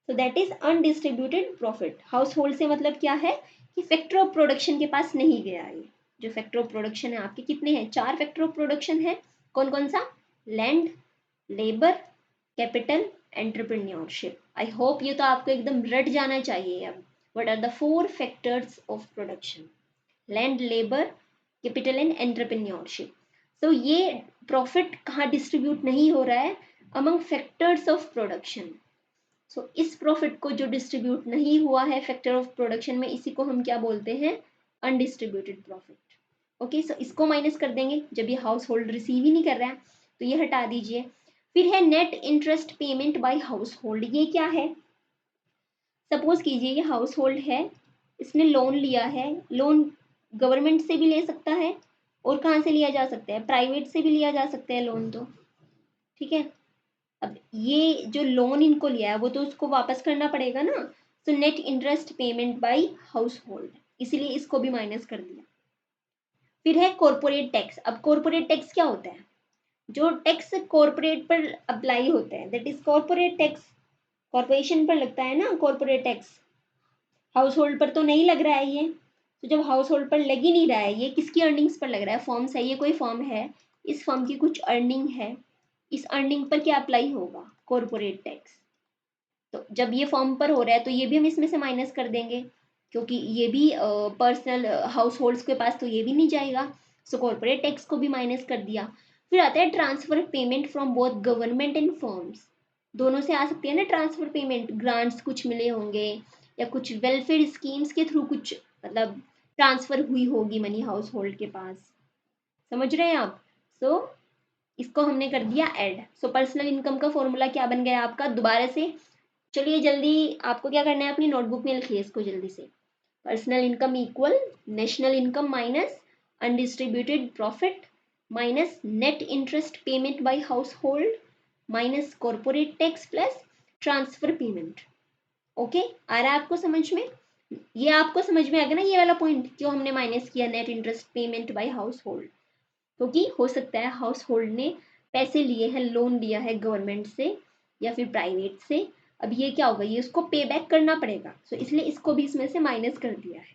तो that is undistributed profit. House hold से मतलब क्या है कि फैक्टर ऑफ प्रोडक्शन के पास नहीं गया ये, जो फैक्टर ऑफ प्रोडक्शन है आपके कितने हैं, 4 फैक्टर ऑफ प्रोडक्शन है, कौन कौन सा, land, labour, capital, entrepreneurship. I hope ये तो आपको एकदम रट जाना चाहिए अब, what are the 4 factors of production, land, labour, capital and entrepreneurship. तो ये प्रॉफिट कहाँ डिस्ट्रीब्यूट नहीं हो रहा है, among factors of production. So इस प्रॉफिट को जो डिस्ट्रीब्यूट नहीं हुआ है फैक्टर ऑफ प्रोडक्शन में, इसी को हम क्या बोलते हैं अनडिस्ट्रीब्यूटेड प्रॉफिट। ओके, सो इसको माइनस कर देंगे, जब ये हाउस होल्ड रिसीव ही नहीं कर रहा है तो ये हटा दीजिए। फिर है net interest payment by house hold, ये क्या है, सपोज कीजिए ये हाउस होल्ड है, इसने लोन लिया है, लोन गवर्नमेंट से भी ले सकता है और कहाँ से लिया जा सकता है, प्राइवेट से भी लिया जा सकता है लोन तो, ठीक है। अब ये जो लोन इनको लिया है वो तो उसको वापस करना पड़ेगा ना, तो net interest payment by house hold, इसीलिए इसको भी माइनस कर दिया। फिर है कॉर्पोरेट टैक्स। अब कॉर्पोरेट टैक्स क्या होता है, जो टैक्स कॉर्पोरेट पर अप्लाई होता है that is corporate tax, corporation पर लगता है ना कॉर्पोरेट टैक्स, हाउस होल्ड पर तो नहीं लग रहा है ये, तो जब हाउस होल्ड पर लग ही नहीं रहा है, ये किसकी अर्निंग्स पर लग रहा है, फॉर्म्स है, ये कोई फॉर्म है, इस फॉर्म की कुछ अर्निंग है, इस अर्निंग पर क्या अप्लाई होगा, कॉर्पोरेट टैक्स। तो जब ये फॉर्म पर हो रहा है तो ये भी हम इसमें से माइनस कर देंगे, क्योंकि ये भी पर्सनल हाउस होल्ड्स के पास तो ये भी नहीं जाएगा, सो कॉर्पोरेट टैक्स को भी माइनस कर दिया। फिर आता है transfer payment from both government and firms, दोनों से आ सकती है ना ट्रांसफर पेमेंट, ग्रांट्स कुछ मिले होंगे या कुछ वेलफेयर स्कीम्स के थ्रू कुछ मतलब ट्रांसफर हुई होगी मनी हाउस होल्ड के पास, समझ रहे हैं आप। सो इसको हमने कर दिया ऐड। सो पर्सनल इनकम का फॉर्मूला क्या बन गया आपका, दोबारा से चलिए जल्दी आपको क्या करना है, अपनी नोटबुक में लिखिए इसको जल्दी से। Personal income equal national income minus undistributed profit minus net interest payment by household minus corporate tax plus transfer payment. Okay, आ रहा है आपको समझ में? ये आपको समझ में आ गया ना, ये वाला पॉइंट क्यों हमने माइनस किया net interest payment by house hold? क्योंकि हो सकता है हाउस होल्ड ने पैसे लिए हैं, लोन लिया है गवर्नमेंट से या फिर प्राइवेट से, अब ये क्या होगा, ये उसको पे बैक करना पड़ेगा, सो इसलिए इसको भी इसमें से माइनस कर दिया है।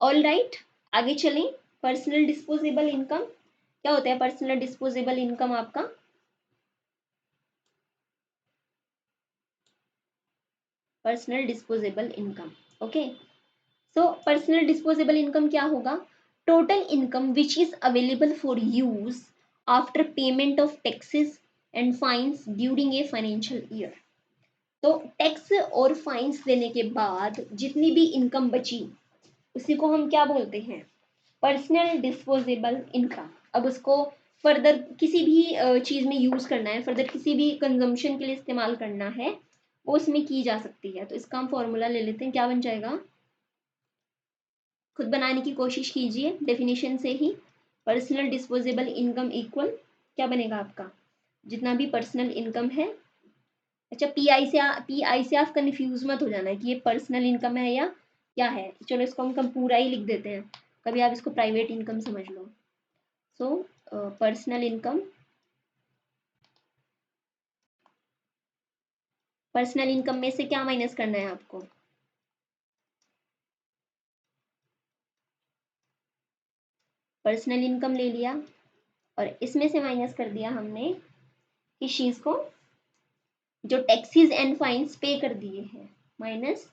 ऑल राइट, आगे चलें। पर्सनल डिस्पोजेबल इनकम क्या होता है? पर्सनल डिस्पोजेबल इनकम आपका personal disposable income, okay. So personal disposable income क्या होगा? Total income which is available for use after payment of taxes and fines during a financial year. तो टैक्स और फाइन्स देने के बाद जितनी भी इनकम बची उसी को हम क्या बोलते हैं? Personal disposable income. अब उसको फर्दर किसी भी चीज़ में यूज़ करना है, फर्दर किसी भी कंजम्पशन के लिए इस्तेमाल करना है, वो उसमें की जा सकती है। तो इसका हम फॉर्मूला ले लेते हैं, क्या बन जाएगा? खुद बनाने की कोशिश कीजिए डेफिनेशन से ही। पर्सनल डिस्पोजेबल इनकम इक्वल क्या बनेगा आपका? जितना भी पर्सनल इनकम है, अच्छा पीआई से आप कंफ्यूज मत हो जाना है कि ये पर्सनल इनकम है या क्या है। चलो इसको हम पूरा ही लिख देते हैं, कभी आप इसको प्राइवेट इनकम समझ लो। So personal income, personal income में से क्या माइनस करना है आपको? पर्सनल इनकम ले लिया और इसमें से माइनस कर दिया हमने इस चीज को जो टैक्सेस एंड फाइन्स पे कर दिए हैं, minus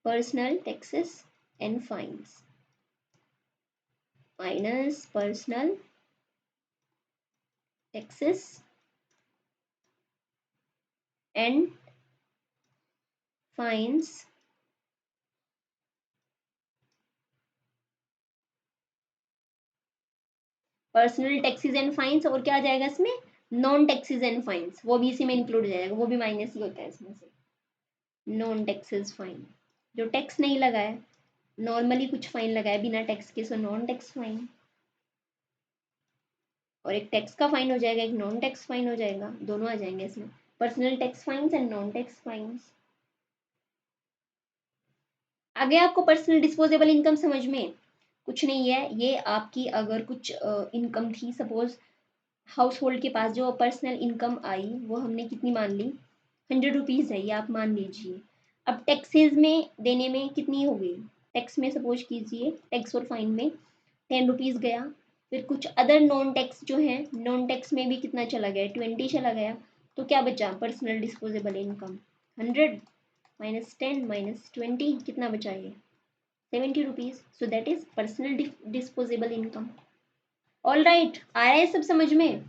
personal taxes and fines minus personal taxes and fines personal taxes and fines और क्या आ जाएगा इसमें? नॉन टैक्सेस एंड फाइन्स, वो भी इसी में इंक्लूड हो जाएगा, वो भी माइनस ही होता है इसमें से। नॉन टैक्सेस फाइन, जो टैक्स नहीं लगा है, नॉर्मली कुछ फाइन लगा है बिना टैक्स के, सो नॉन टैक्स फाइन। और एक टैक्स का फाइन हो जाएगा, एक नॉन टैक्स फाइन हो जाएगा, दोनों आ जाएंगे इसमें, personal tax fines and non tax fines. आगे आपको पर्सनल डिस्पोजेबल इनकम समझ में? कुछ नहीं है, ये आपकी अगर कुछ इनकम थी, सपोज हाउस होल्ड के पास जो पर्सनल इनकम आई वो हमने कितनी मान ली, 100 रुपीज़ है, ये आप मान लीजिए। अब टैक्सेस में देने में कितनी हो गई, टैक्स में सपोज कीजिए, टैक्स और फाइन में 10 रुपीज़ गया, फिर कुछ अदर नॉन टैक्स जो है, नॉन टैक्स में भी कितना चला गया, 20 चला गया, तो क्या बचा personal disposable income? 100 minus 10 minus 20 कितना बचा ये? 70 rupees. So that is personal disposable income. All right, आ रहा है सब समझ में?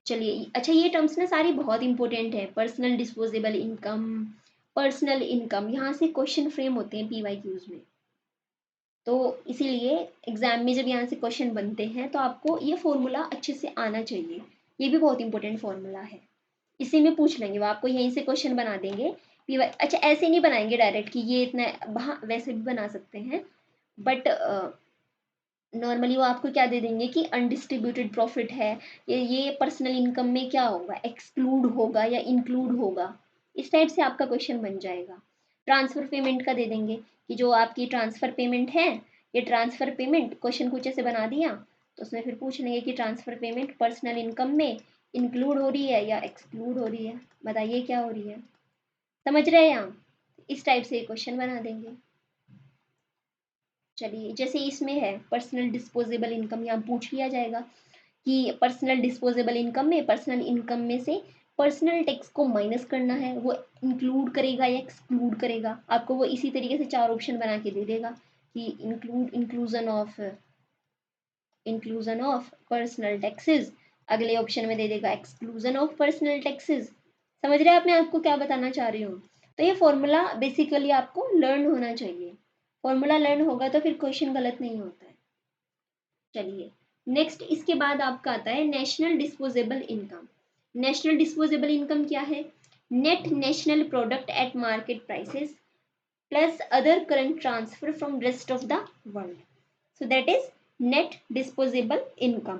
चलिए, अच्छा ये टर्म्स ना सारी बहुत इंपॉर्टेंट है, personal disposable income, personal income, यहाँ से क्वेश्चन फ्रेम होते हैं पीवाईक्यूज में, तो इसीलिए एग्जाम में जब यहाँ से क्वेश्चन बनते हैं तो आपको ये फॉर्मूला अच्छे से आना चाहिए, ये भी बहुत इंपॉर्टेंट फॉर्मूला है, इसी में पूछ लेंगे, वो आपको यहीं से क्वेश्चन बना देंगे पीवाई। अच्छा ऐसे नहीं बनाएंगे डायरेक्ट कि ये इतना, हाँ वैसे भी बना सकते हैं, बट नॉर्मली वो आपको क्या दे देंगे कि अनडिस्ट्रीब्यूटेड प्रॉफिट है, ये पर्सनल इनकम में क्या होगा, एक्सक्लूड होगा या इंक्लूड होगा, इस टाइप से आपका क्वेश्चन बन जाएगा। ट्रांसफर पेमेंट का दे देंगे कि जो आपकी ट्रांसफर पेमेंट है, ये ट्रांसफर पेमेंट क्वेश्चन कुछ ऐसे बना दिया, तो उसमें फिर पूछ लेंगे कि ट्रांसफर पेमेंट पर्सनल इनकम में इंक्लूड हो रही है या एक्सक्लूड हो रही है, बताइए क्या हो रही है, समझ रहे हैं आप? इस टाइप से क्वेश्चन बना देंगे। चलिए जैसे इसमें है पर्सनल डिस्पोजेबल इनकम, यहाँ पूछ लिया जाएगा कि पर्सनल डिस्पोजेबल इनकम में, पर्सनल इनकम में से पर्सनल टैक्स को माइनस करना है, वो इंक्लूड करेगा या एक्सक्लूड करेगा, आपको वो इसी तरीके से 4 ऑप्शन बना के दे देगा कि इंक्लूजन ऑफ पर्सनल टैक्सेस, अगले ऑप्शन में दे देगा एक्सक्लूजन ऑफ पर्सनल टैक्सेस। समझ रहे हैं आप मैं आपको क्या बताना चाह रही हूँ? तो ये फॉर्मूला बेसिकली आपको लर्न होना चाहिए, फॉर्मूला लर्न होगा तो फिर क्वेश्चन गलत नहीं होता है। चलिए नेक्स्ट इसके बाद आपका आता है national disposable income. National disposable income क्या है? Net national product at market prices plus other current transfer from rest of the world, so that is net disposable income.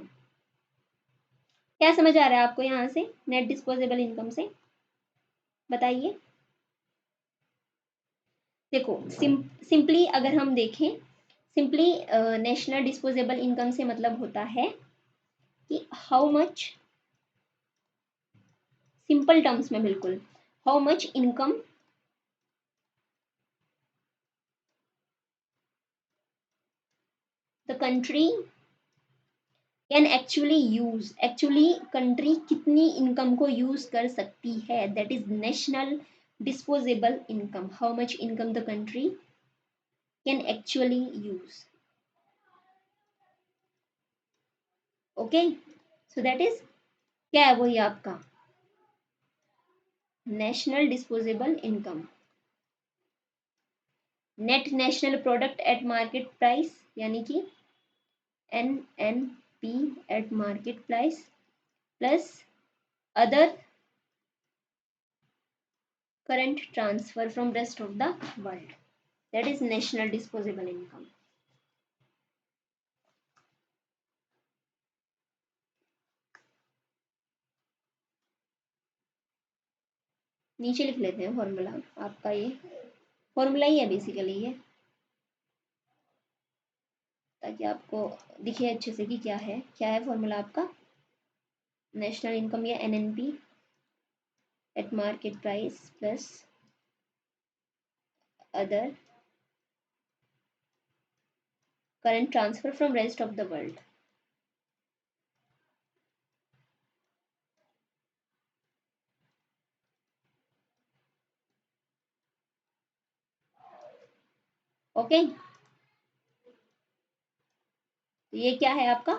क्या समझ आ रहा है आपको यहाँ से नेट डिस्पोजेबल इनकम से? बताइए। देखो सिंपली अगर हम देखें, सिंपली नेशनल डिस्पोजेबल इनकम से मतलब होता है कि हाउ मच, सिंपल टर्म्स में बिल्कुल, how much income the country can actually use, actually country कितनी इनकम को यूज कर सकती है, that is national disposable income, how much income the country can actually use. Okay, so that is क्या है, वही आपका national disposable income. Net national product at market price यानी कि NNP eight market price plus other current transfer from rest of the world, that is national disposable income. नीचे लिख लेते हैं फॉर्मूला आपका, ये फॉर्मूला ही है बेसिकली ये, ताकि आपको दिखे अच्छे से कि क्या है फॉर्मूला आपका। नेशनल इनकम या NNP eight market price plus other current transfer from rest of the world. Okay, तो ये क्या है आपका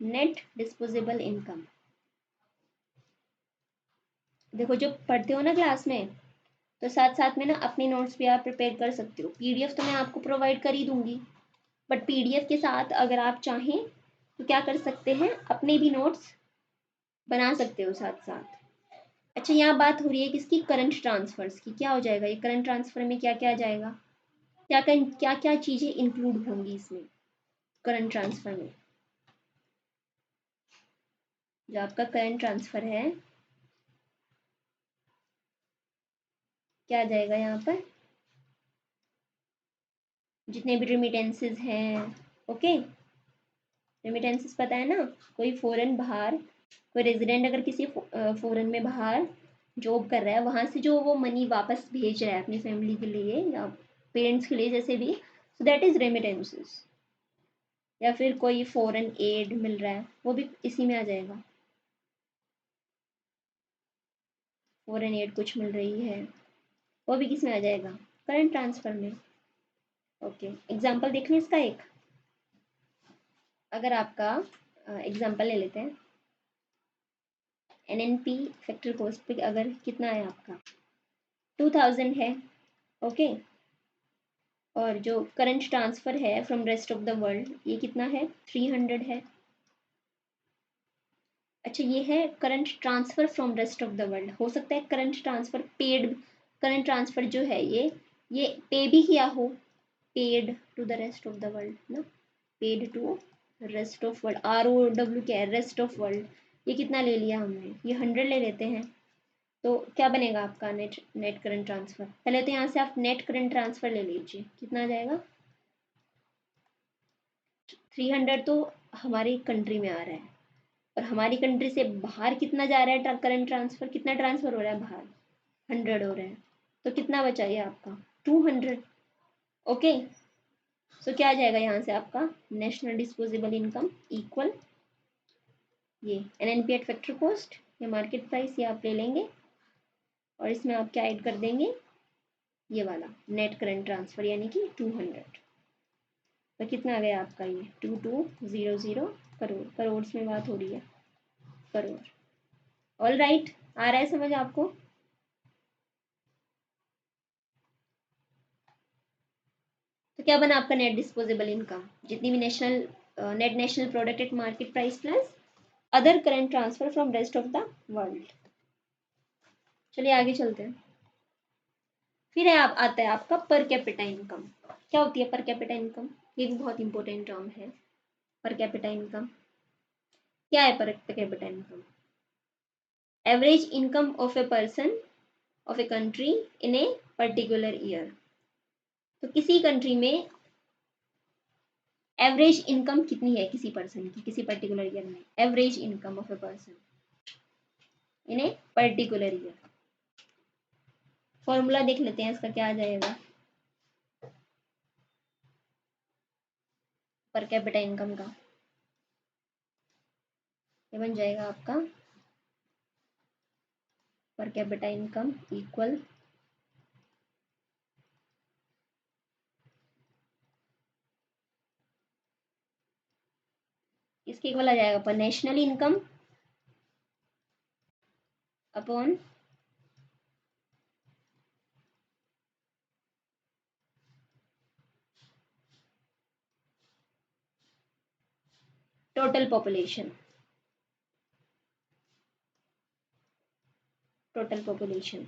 नेट डिस्पोजेबल इनकम। देखो जो पढ़ते हो ना क्लास में, तो साथ साथ में ना अपनी नोट्स भी आप प्रिपेयर कर सकते हो। PDF तो मैं आपको प्रोवाइड कर ही दूंगी, बट PDF के साथ अगर आप चाहें तो क्या कर सकते हैं, अपने भी नोट्स बना सकते हो साथ साथ। अच्छा, यहाँ बात हो रही है किसकी, करंट ट्रांसफर्स की। क्या हो जाएगा ये करंट ट्रांसफर में, क्या क्या आ जाएगा, क्या क्या चीज़ें इंक्लूड होंगी इसमें करंट ट्रांसफर में। जो आपका करंट ट्रांसफर है, क्या आ जाएगा यहाँ पर, जितने भी रेमिटेंसेस हैं। ओके, रेमिटेंसेस पता है ना, कोई फॉरेन बाहर, कोई रेजिडेंट अगर किसी फॉरेन में बाहर जॉब कर रहा है, वहाँ से जो वो मनी वापस भेज रहा है अपनी फैमिली के लिए या पेरेंट्स के लिए जैसे भी, सो दैट इज रेमिटेंसेस। या फिर कोई फॉरेन एड मिल रहा है, वो भी इसी में आ जाएगा। फॉरेन एड कुछ मिल रही है, वो भी किस में आ जाएगा, करंट ट्रांसफर में। ओके, एग्जाम्पल देख लें इसका एक, अगर आपका एग्जाम्पल ले लेते हैं, NNP फैक्टर कॉस्ट पे अगर कितना है आपका 2000 है। ओके, और जो करंट ट्रांसफर है from rest of the world ये कितना है, 300 है। अच्छा, ये है current transfer from rest of the world. हो सकता है current transfer paid, current transfer जो है ये पे भी किया हो, paid to the rest of the world ना, paid to rest of world, ROW क्या है, रेस्ट ऑफ वर्ल्ड। ये कितना ले लिया हमने, ये 100 ले लेते हैं। तो क्या बनेगा आपका नेट नेट करंट ट्रांसफर, पहले तो यहाँ से आप नेट करंट ट्रांसफर ले लीजिए, कितना आ जाएगा, 300 तो हमारी कंट्री में आ रहा है, और हमारी कंट्री से बाहर कितना जा रहा है करंट ट्रांसफर, कितना ट्रांसफर हो रहा है बाहर, 100 हो रहा है। तो कितना बचा ये आपका 200। ओके, सो क्या आ जाएगा यहाँ से आपका नेशनल डिस्पोजेबल इनकम इक्वल ये NNP एट फैक्टर कॉस्ट या मार्केट प्राइस, ये आप ले लेंगे और इसमें आप क्या ऐड कर देंगे, ये वाला नेट करंट ट्रांसफर यानी कि 200। तो कितना आ गया आपका ये 2200 करोड़, करोड़ में बात हो रही है, करोड़। ऑल राइट, आ रहा है समझ आपको। तो क्या बना आपका नेट डिस्पोजेबल इनकम, जितनी भी national net national product at market price plus other current transfer from rest of the world. चलिए आगे चलते हैं। फिर है आप आता है आपका पर कैपिटा इनकम। क्या होती है पर कैपिटा इनकम? ये भी बहुत इंपॉर्टेंट टर्म है। पर कैपिटा इनकम क्या है? Per capita income average income of a person of a country in a particular year. तो किसी कंट्री में एवरेज इनकम कितनी है किसी पर्सन की किसी पर्टिकुलर ईयर में? Average income of a person in a particular year. Formula देख लेते हैं इसका क्या आ जाएगा पर कैपिटा इनकम का। ये बन जाएगा आपका पर कैपिटा इनकम इक्वल इसके इक्वल आ जाएगा पर national income upon total population. Total population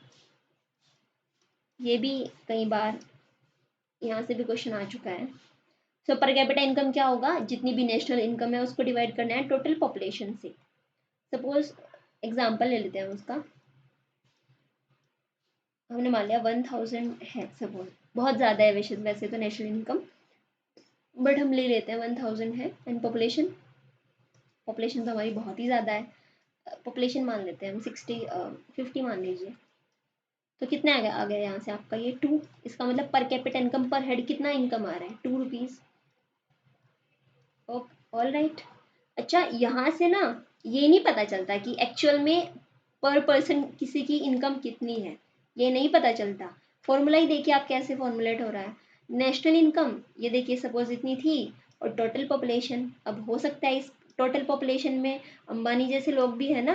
ये भी कई बार यहाँ से भी क्वेश्चन आ चुका है। सो पर कैपिटा इनकम क्या होगा? जितनी भी नेशनल इनकम है उसको डिवाइड करना है टोटल पॉपुलेशन से। सपोज एग्जांपल ले लेते हैं उसका। हमने मान लिया 1000 है सपोज, बहुत ज़्यादा है वैसे तो नेशनल इनकम, बट हम ले लेते हैं 1000 है एंड पॉपुलेशन। पॉपुलेशन तो हमारी बहुत ही ज़्यादा है, पॉपुलेशन मान लेते हैं हम 50 मान लीजिए। तो कितना आ गया यहाँ से आपका ये 2। इसका मतलब पर कैपिटा इनकम पर हेड कितना इनकम आ रहा है? 2 रुपीज़। All right. अच्छा यहाँ से ना ये नहीं पता चलता कि एक्चुअल में पर पर्सन किसी की इनकम कितनी है, ये नहीं पता चलता। फॉर्मूला ही देखिए आप कैसे फॉर्मुलेट हो रहा है। नेशनल इनकम ये देखिए सपोज इतनी थी और टोटल पॉपुलेशन, अब हो सकता है इस टोटल पॉपुलेशन में अंबानी जैसे लोग भी है ना,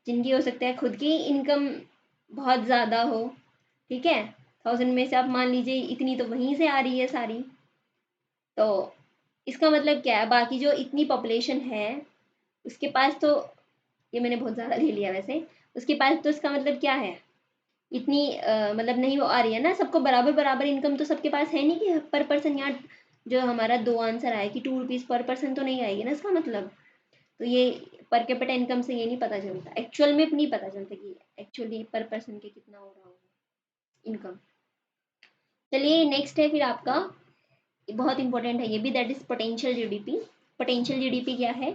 जिनकी हो सकता है खुद की इनकम बहुत ज़्यादा हो। ठीक है, 1000 में से आप मान लीजिए इतनी तो वहीं से आ रही है सारी। तो इसका मतलब क्या है? बाकी जो इतनी पॉपुलेशन है उसके पास तो, ये मैंने बहुत ज़्यादा ले लिया वैसे, उसके पास तो इसका मतलब क्या है? इतनी मतलब नहीं वो आ रही है ना, सबको बराबर बराबर इनकम तो सबके पास है नहीं कि पर पर्सन। यहाँ जो हमारा 2 आंसर आया कि 2 रुपीज़ पर पर्सन तो नहीं आएगी ना इसका मतलब। तो ये पर कैपिटा इनकम से ये नहीं पता चलता, एक्चुअल में नहीं पता चलता कि एक्चुअली पर पर्सन के कितना हो रहा होगा इनकम। चलिए नेक्स्ट है फिर आपका, बहुत इंपॉर्टेंट है ये भी, that is potential GDP. Potential GDP क्या है?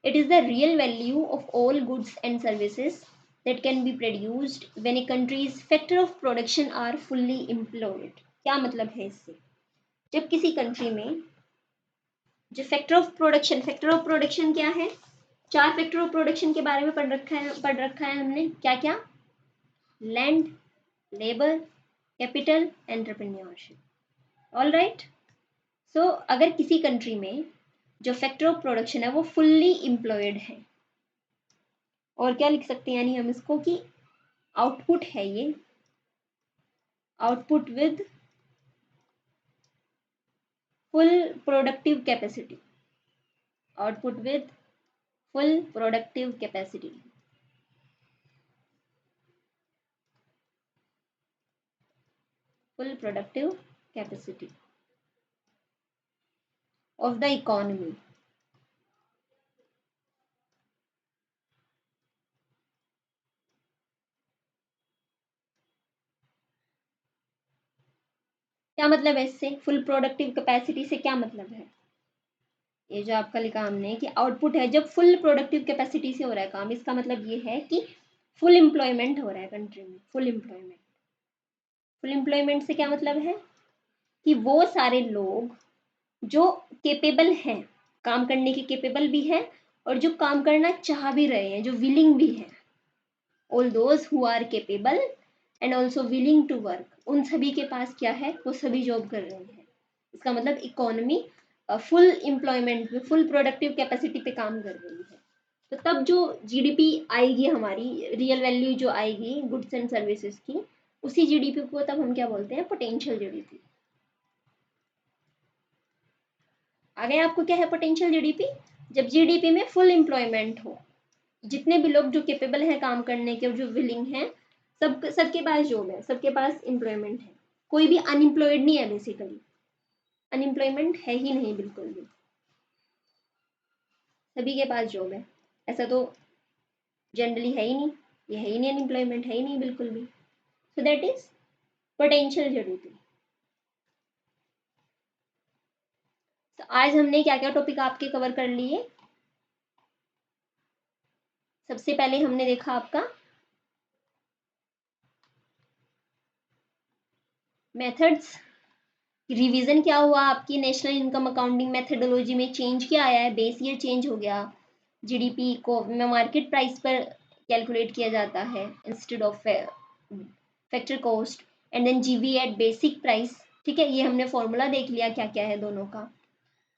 It is the real value of all goods and services that can be produced when a country's factor of production are fully employed। क्या मतलब है इससे? जब किसी कंट्री में जो फैक्टर ऑफ प्रोडक्शन क्या है? 4 फैक्टर ऑफ प्रोडक्शन के बारे में पढ़ रखा है हमने। क्या क्या? Land, labour, capital, entrepreneurship. All right. So अगर किसी कंट्री में जो फैक्टर ऑफ प्रोडक्शन है वो फुल्ली एम्प्लॉयड है, और क्या लिख सकते हैं यानी हम इसको कि आउटपुट है ये, output with full productive capacity. Output with full productive capacity. Full productive capacity of the economy. क्या मतलब है इससे? फुल प्रोडक्टिव कैपेसिटी से क्या मतलब है? ये जो आपका लिखा हमने कि आउटपुट है जब फुल प्रोडक्टिव कैपेसिटी से हो रहा है काम, इसका मतलब ये है कि फुल एम्प्लॉयमेंट हो रहा है कंट्री में। फुल एम्प्लॉयमेंट, फुल एम्प्लॉयमेंट से क्या मतलब है कि वो सारे लोग जो केपेबल हैं, काम करने के केपेबल भी हैं, और जो काम करना चाह भी रहे हैं, जो विलिंग भी हैं, all those who are capable and also willing to work, उन सभी के पास क्या है? वो सभी जॉब कर रहे हैं। इसका मतलब इकोनॉमी फुल एम्प्लॉयमेंट में, फुल प्रोडक्टिव कैपेसिटी पे काम कर रही है। तो तब जो जीडीपी आएगी हमारी, रियल वैल्यू जो आएगी गुड्स एंड सर्विसेज की, उसी जीडीपी को तब हम क्या बोलते हैं? Potential GDP. आ गया आपको क्या है पोटेंशियल जीडीपी? जब जीडीपी में फुल एम्प्लॉयमेंट हो, जितने भी लोग जो कैपेबल हैं काम करने के, जो विलिंग हैं, सबके पास जॉब है, सबके पास एम्प्लॉयमेंट है, कोई भी अनएम्प्लॉयड नहीं है, बेसिकली अनएम्प्लॉयमेंट है ही नहीं बिल्कुल भी, सभी के पास जॉब है। ऐसा तो जनरली है ही नहीं, ये है ही नहीं, अनएम्प्लॉयमेंट है ही नहीं बिल्कुल भी। सो दैट इज पोटेंशियल जीडीपी। तो आज हमने क्या क्या टॉपिक आपके कवर कर लिए? सबसे पहले हमने देखा आपका मेथड्स, रिवीजन क्या हुआ आपकी नेशनल इनकम अकाउंटिंग मेथडोलॉजी में, चेंज क्या आया है, बेस ईयर चेंज हो गया, जीडीपी को मार्केट प्राइस पर कैलकुलेट किया जाता है instead of factor cost, and then GV at basic price. ठीक है, ये हमने फॉर्मूला देख लिया क्या क्या है दोनों का।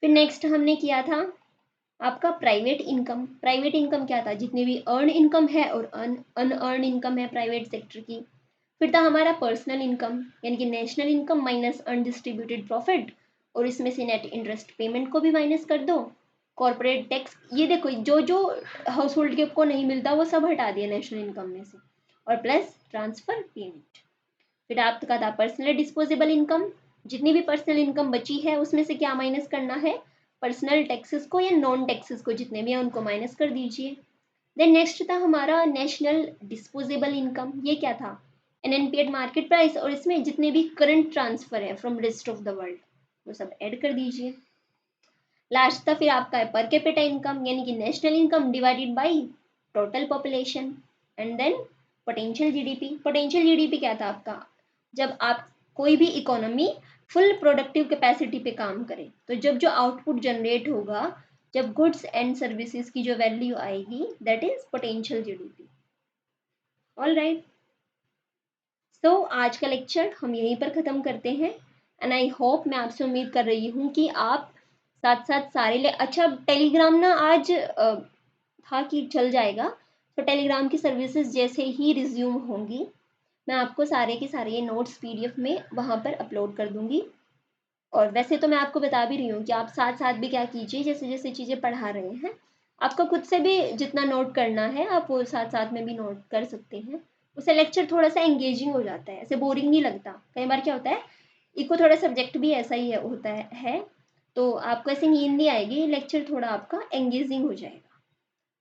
फिर नेक्स्ट हमने किया था आपका प्राइवेट इनकम। प्राइवेट इनकम क्या था? जितनी भी अर्न इनकम है और अनअर्न इनकम है प्राइवेट सेक्टर की। फिर था हमारा पर्सनल इनकम, यानी कि national income minus undistributed profit, और इसमें से नेट इंटरेस्ट पेमेंट को भी माइनस कर दो। कॉर्पोरेट टैक्स, ये देखो जो जो हाउस होल्ड के को नहीं मिलता वो सब हटा दिया नेशनल इनकम में से, और प्लस ट्रांसफर पेमेंट। फिर आपका था पर्सनल डिस्पोजेबल इनकम, जितनी भी पर्सनल इनकम बची है उसमें से क्या माइनस करना है? पर्सनल टैक्सेस को या नॉन टैक्सेस को, जितने भी हैं उनको माइनस कर दीजिए। देन नेक्स्ट था हमारा नेशनल डिस्पोजेबल इनकम। ये क्या था? एनएनपीएड मार्केट प्राइस, और इसमें जितने भी करंट ट्रांसफर है from rest of the world वो सब ऐड कर दीजिए। लास्ट था फिर आपका है पर कैपिटा इनकम, यानी कि national income divided by total population, and then potential GDP. Potential GDP क्या था आपका? जब आप कोई भी इकोनॉमी फुल प्रोडक्टिव कैपेसिटी पे काम करे, तो जब जो आउटपुट जनरेट होगा, जब गुड्स एंड सर्विसेज की जो वैल्यू आएगी, that is potential GDP. All right, so आज का लेक्चर हम यहीं पर ख़त्म करते हैं, एंड आई होप, मैं आपसे उम्मीद कर रही हूँ कि आप साथ साथ सारे अच्छा टेलीग्राम ना आज था कि चल जाएगा, तो टेलीग्राम की सर्विसेज जैसे ही रिज्यूम होंगी, मैं आपको सारे के सारे ये नोट्स पीडीएफ में वहाँ पर अपलोड कर दूँगी। और वैसे तो मैं आपको बता भी रही हूँ कि आप साथ साथ भी क्या कीजिए, जैसे जैसे चीज़ें पढ़ा रहे हैं, आपको खुद से भी जितना नोट करना है आप वो साथ साथ में भी नोट कर सकते हैं। उससे लेक्चर थोड़ा सा एंगेजिंग हो जाता है, ऐसे बोरिंग नहीं लगता। कई बार क्या होता है, इको थोड़ा सब्जेक्ट भी ऐसा ही होता है, तो आपको ऐसे नींद नहीं आएगी, लेक्चर थोड़ा आपका एंगेजिंग हो जाएगा।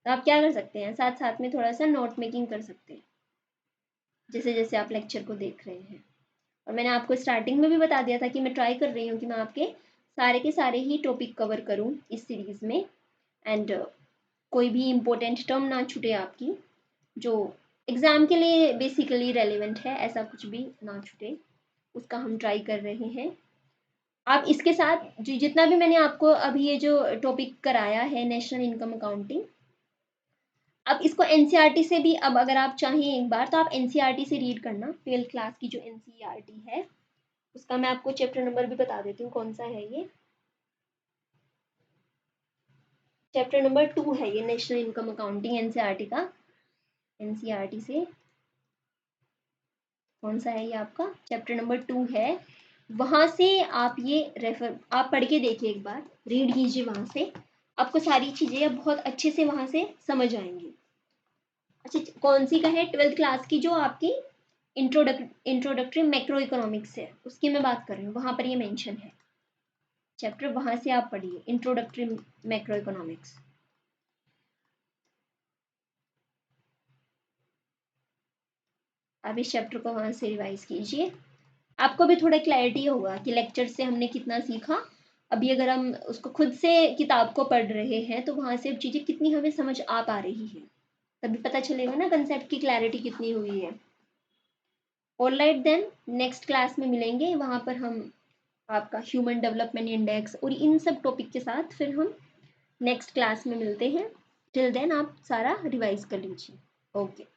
तो आप क्या कर सकते हैं, साथ साथ में थोड़ा सा नोट मेकिंग कर सकते हैं जैसे जैसे आप लेक्चर को देख रहे हैं। और मैंने आपको स्टार्टिंग में भी बता दिया था कि मैं ट्राई कर रही हूँ कि मैं आपके सारे के सारे ही टॉपिक कवर करूँ इस सीरीज़ में, एंड कोई भी इम्पोर्टेंट टर्म ना छूटे आपकी, जो एग्ज़ाम के लिए बेसिकली रेलिवेंट है, ऐसा कुछ भी ना छूटे, उसका हम ट्राई कर रहे हैं। आप इसके साथ जो जितना भी मैंने आपको अभी ये जो टॉपिक कराया है नेशनल इनकम अकाउंटिंग, अब इसको एनसीईआरटी से भी, अब अगर आप चाहें एक बार तो आप एनसीईआरटी से रीड करना, 12th क्लास की जो एनसीईआरटी है उसका मैं आपको चैप्टर नंबर भी बता देती हूँ कौन सा है ये। चैप्टर नंबर 2 है ये, नेशनल इनकम अकाउंटिंग एनसीईआरटी का। एनसीईआरटी से कौन सा है ये आपका? चैप्टर नंबर 2 है। वहाँ से आप ये रेफर, आप पढ़ के देखिए एक बार, रीड कीजिए, वहाँ से आपको सारी चीज़ें बहुत अच्छे से वहाँ से समझ आएंगी। अच्छा, कौन सी का है? 12th क्लास की जो आपकी इंट्रोडक्टरी मैक्रो इकोनॉमिक्स है, उसकी मैं बात कर रही हूँ, वहाँ पर ये मेंशन है चैप्टर, वहाँ से आप पढ़िए इंट्रोडक्टरी मैक्रो इकोनॉमिक्स। आप इस चैप्टर को वहाँ से रिवाइज कीजिए, आपको भी थोड़ा क्लैरिटी होगा कि लेक्चर से हमने कितना सीखा। अभी अगर हम उसको खुद से किताब को पढ़ रहे हैं तो वहाँ से चीज़ें कितनी हमें समझ आ पा रही है, तभी पता चलेगा ना कंसेप्ट की क्लैरिटी कितनी हुई है। All right then, next class में मिलेंगे, वहाँ पर हम आपका ह्यूमन डेवलपमेंट इंडेक्स और इन सब टॉपिक के साथ फिर हम नेक्स्ट क्लास में मिलते हैं। टिल देन आप सारा रिवाइज कर लीजिए। ओके।